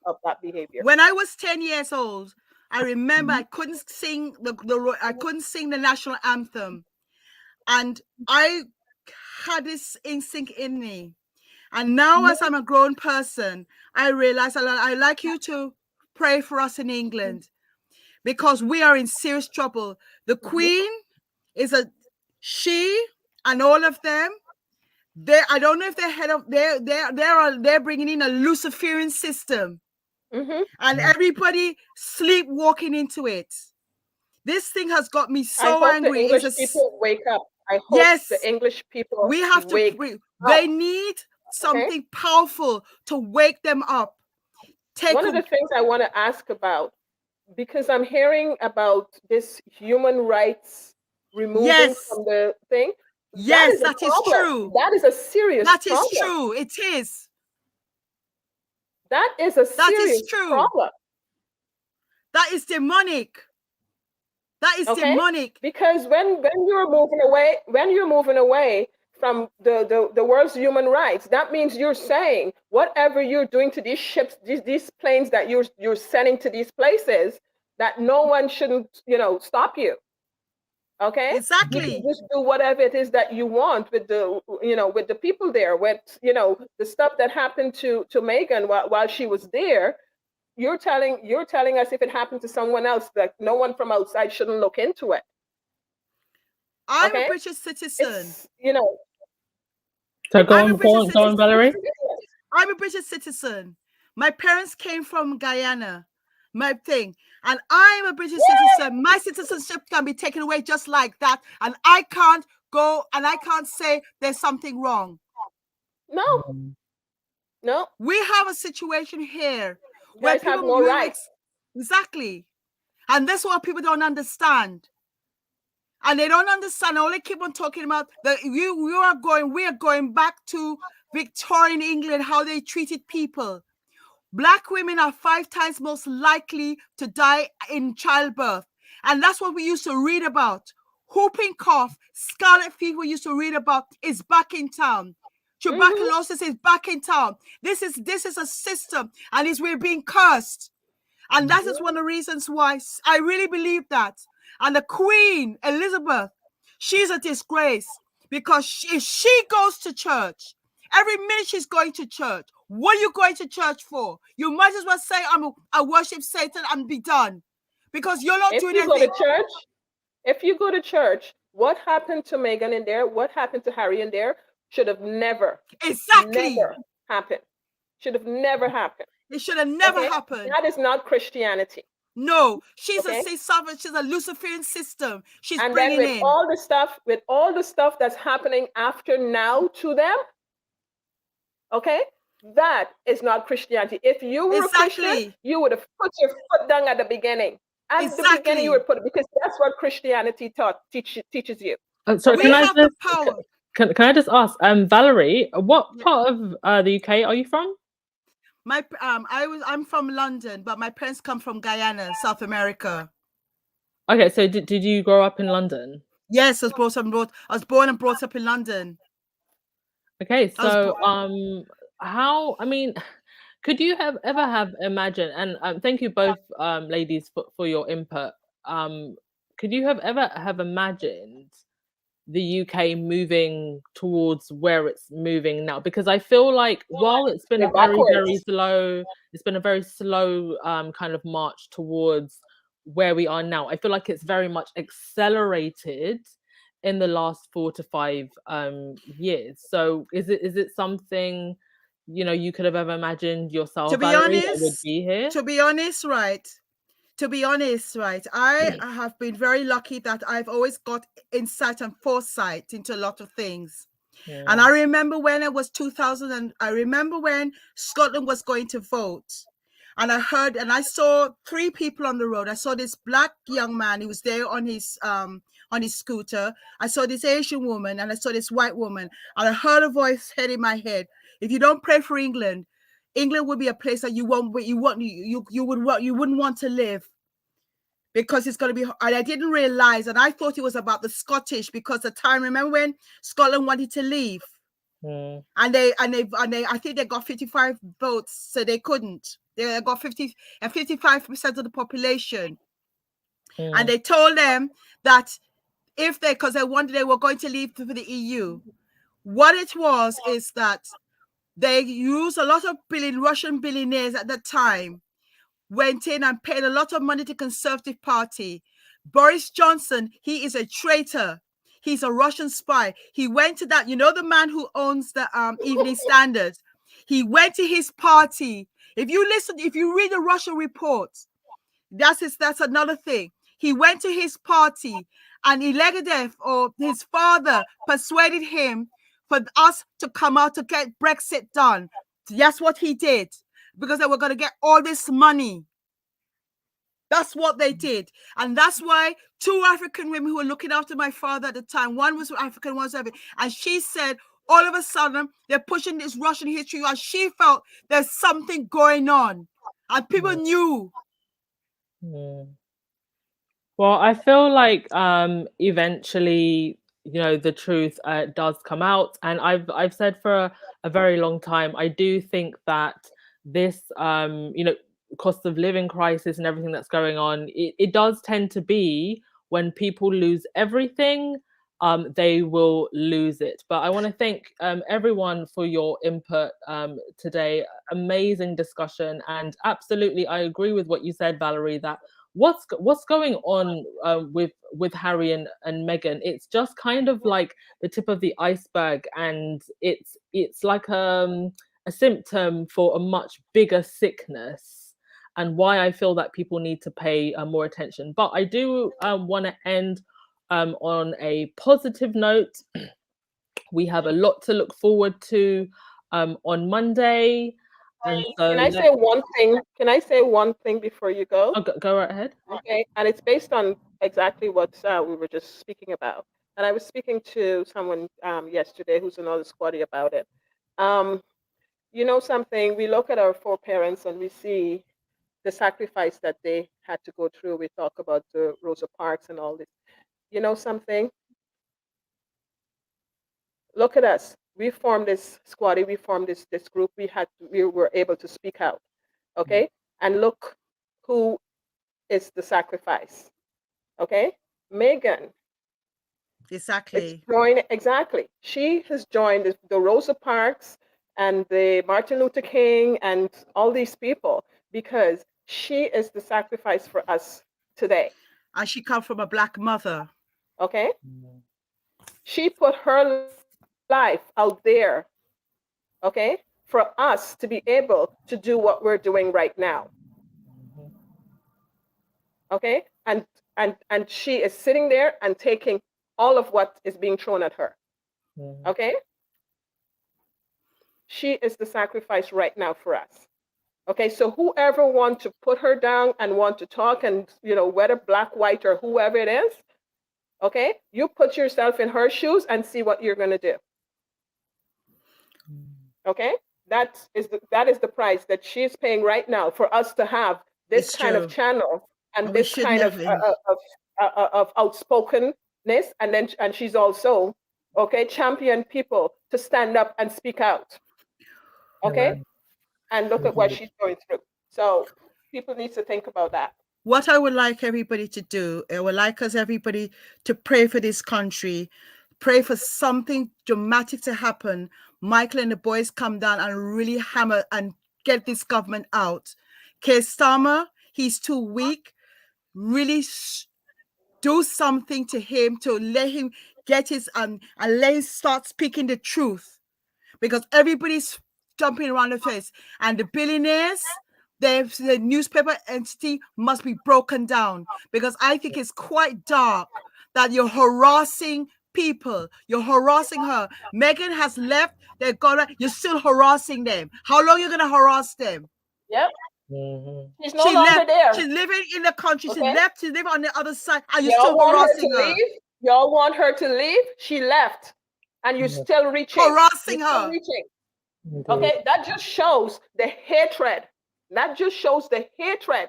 of that behavior. When I was 10 years old, I remember I couldn't sing the national anthem, and I had this instinct in me. And now, as I'm a grown person, I realize I like you to pray for us in England, because we are in serious trouble. The Queen is she and all of them. I don't know if they're head of they're bringing in a Luciferian system, and everybody sleepwalking into it. This thing has got me so angry. The English people wake up. I hope the English people we have to. They need something powerful to wake them up. One of the things I want to ask about, because I'm hearing about this human rights removing from the thing. Yes, that is true. That is a serious problem. That is true. It is. That is a serious problem. That is demonic. That is demonic. Because when you're moving away from the world's human rights, that means you're saying whatever you're doing to these ships, these planes that you're sending to these places, that no one shouldn't, stop you. Okay, exactly. You just do whatever it is that you want with with the people there, with the stuff that happened to Meghan while she was there. You're telling us if it happened to someone else, that no one from outside shouldn't look into it. I'm a British citizen. So go on, Valerie. I'm a British citizen. My parents came from Guyana. And I'm a British citizen. My citizenship can be taken away just like that, and I can't go and I can't say there's something wrong. No. We have a situation here where people have no rights. Exactly. And that's what people don't understand. And they don't understand. All they keep on talking about that we are going back to Victorian England, how they treated people. Black women are 5 times most likely to die in childbirth. And that's what we used to read about. Whooping cough, scarlet fever we used to read about is back in town. Tuberculosis is back in town. This is a system, and we're being cursed. And that is one of the reasons why I really believe that. And the Queen, Elizabeth, she's a disgrace because if she goes to church, every minute she's going to church, what are you going to church for? You might as well say, I worship Satan and be done. Because you're not doing anything. If you go to church, what happened to Meghan in there? What happened to Harry in there? Should have never happened. Should have never happened. It should have never happened. That is not Christianity. No, she's a Luciferian system. She's and bringing then with all the stuff that's happening after now to them, okay, that is not Christianity. If you were a Christian, you would have put your foot down at the beginning. At the beginning, you would put it, because that's what Christianity teaches you. Sorry, can I just ask, Valerie, what part of the UK are you from? I'm from London, but my parents come from Guyana, South America. Okay, so did you grow up in London? Yes, I was born and brought up in London. Okay, so how? I mean, could you ever have imagined? And thank you both, ladies, for your input. Could you ever have imagined the UK moving towards where it's moving now? Because I feel like while it's been a very slow kind of march towards where we are now, I feel like it's very much accelerated in the last 4 to 5 years. So is it something, you know, you could have ever imagined yourself, Valerie, that would be here? To be honest, I have been very lucky that I've always got insight and foresight into a lot of things. Yeah. And I remember when it was 2000, and I remember when Scotland was going to vote. And I saw 3 people on the road. I saw this black young man, he was there on his scooter. I saw this Asian woman, and I saw this white woman. And I heard a voice head in my head: if you don't pray for England, England would be a place that you wouldn't want to live, because it's going to be. And I didn't realize, and I thought it was about the Scottish, because the time, remember when Scotland wanted to leave, and they I think they got 55 votes, so they couldn't. They got 55% of the population, and they told them that because they were going to leave for the EU. What it was is that they used a lot of Russian billionaires at that time, went in and paid a lot of money to Conservative Party. Boris Johnson, he is a traitor. He's a Russian spy. He went to that, the man who owns the Evening Standard. He went to his party. If you read the Russia reports, that's another thing. He went to his party, and Legadev, or his father, persuaded him for us to come out to get Brexit done. That's what he did, because they were going to get all this money. That's what they did. And that's why 2 African women who were looking after my father at the time, one was African, one was African, and she said, all of a sudden, they're pushing this Russian history, and she felt there's something going on. And people knew. Well, I feel like eventually, the truth does come out. And I've said for a very long time, I do think that this, cost of living crisis and everything that's going on, it does tend to be when people lose everything, they will lose it. But I want to thank everyone for your input today. Amazing discussion. And absolutely, I agree with what you said, Valerie, that what's going on with Harry and Meghan, it's just kind of like the tip of the iceberg, and it's like a symptom for a much bigger sickness, and why I feel that people need to pay more attention. But I do want to end on a positive note. We have a lot to look forward to on Monday. And so Can I say one thing? Can I say one thing before you go? Go right ahead. Okay, and it's based on exactly what we were just speaking about. And I was speaking to someone yesterday who's another squatty about it. Um, you know something, we look at our foreparents and we see the sacrifice that they had to go through. We talk about the Rosa Parks and all this. You know something? Look at us. We formed this squatty, we formed this group, we were able to speak out. Okay? And look who is the sacrifice. Okay? Megan is Exactly. joining, exactly. She has joined the Rosa Parks and the Martin Luther King and all these people because she is the sacrifice for us today. And she come from a black mother. Okay? She put her life out there, okay, for us to be able to do what we're doing right now. Okay? And she is sitting there and taking all of what is being thrown at her. Okay? She is the sacrifice right now for us. Okay, so whoever wants to put her down and want to talk and, you know, whether black, white, or whoever it is, okay, you put yourself in her shoes and see what you're going to do. Okay, that is the price that she's paying right now for us to have this It's kind true. of channel and And we this should kind of outspokenness, and she's also, okay, champion people to stand up and speak out. Okay, and look at what she's going through. So people need to think about that. What I would like everybody to do, I would like us everybody to pray for this country, pray for something dramatic to happen. Michael and the boys come down and really hammer and get this government out. Keir Starmer, he's too weak. Really do something to him to let him get his and let him start speaking the truth, because everybody's jumping around the face, and the billionaires, the newspaper entity must be broken down, because I think it's quite dark that you're harassing people. You're harassing her. Megan has left. They're gonna. You're still harassing them. How long are you gonna harass them? Yep. She's no longer left. there. She's living in the country. Okay. She left. She's living on the other side. And you're Y'all still want her harassing to her. leave? Y'all want her to leave? She left, and you're still reaching. Harassing You're still her. reaching. Okay, that just shows the hatred. That just shows the hatred.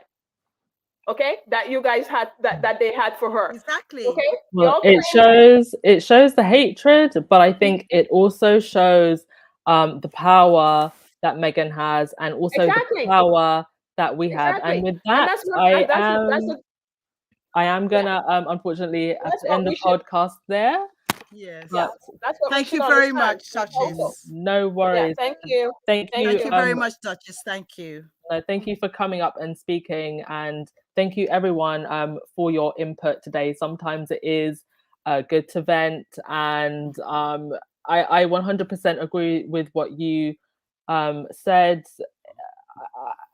Okay, that you guys had, that they had for her. Exactly. Okay. Well, it shows the hatred, but I think it also shows the power that Megan has, and also Exactly. the power that we have. Exactly. And with And that, that's what- I and that's I am gonna unfortunately have That's to what end we the should- podcast there. Yes. Yeah, that's what we Thank should you very understand much, Duchess. also. No Yeah, worries. thank you. Thank you. Thank you very much, Duchess. Thank you. Thank you for coming up and speaking, and thank you everyone for your input today. Sometimes it is good to vent, and I 100% agree with what you said.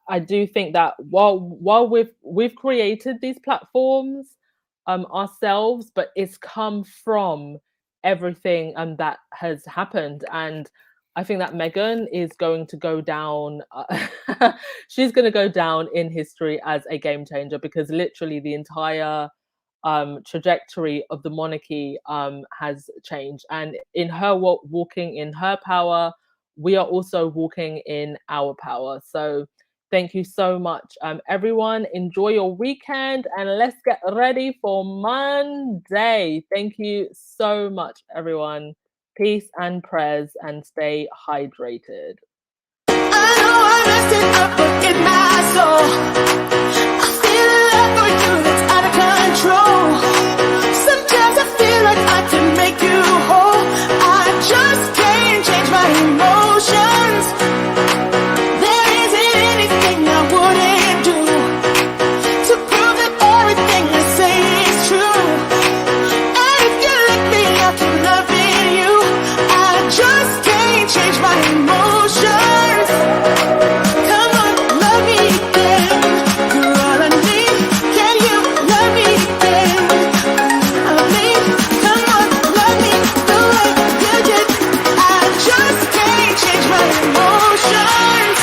I do think that while we've created these platforms ourselves, but it's come from everything that has happened, and I think that Megan is going to go down. She's going to go down in history as a game changer, because literally the entire trajectory of the monarchy has changed. And in her walking in her power, we are also walking in our power. So thank you so much, everyone. Enjoy your weekend, and let's get ready for Monday. Thank you so much, everyone. Peace and prayers, and stay hydrated. I know I messed it up, but in my soul, I feel a love for you that's out of control. Sometimes I feel like I can make you whole. I just can't change my emotions. There isn't anything I wouldn't do to prove that everything I say is true. And if you let me, I can love you. I just can't change my emotions. Come on, love me again. You're all I need. Can you love me again? Love me. Come on, love me the way you did. I just can't change my emotions.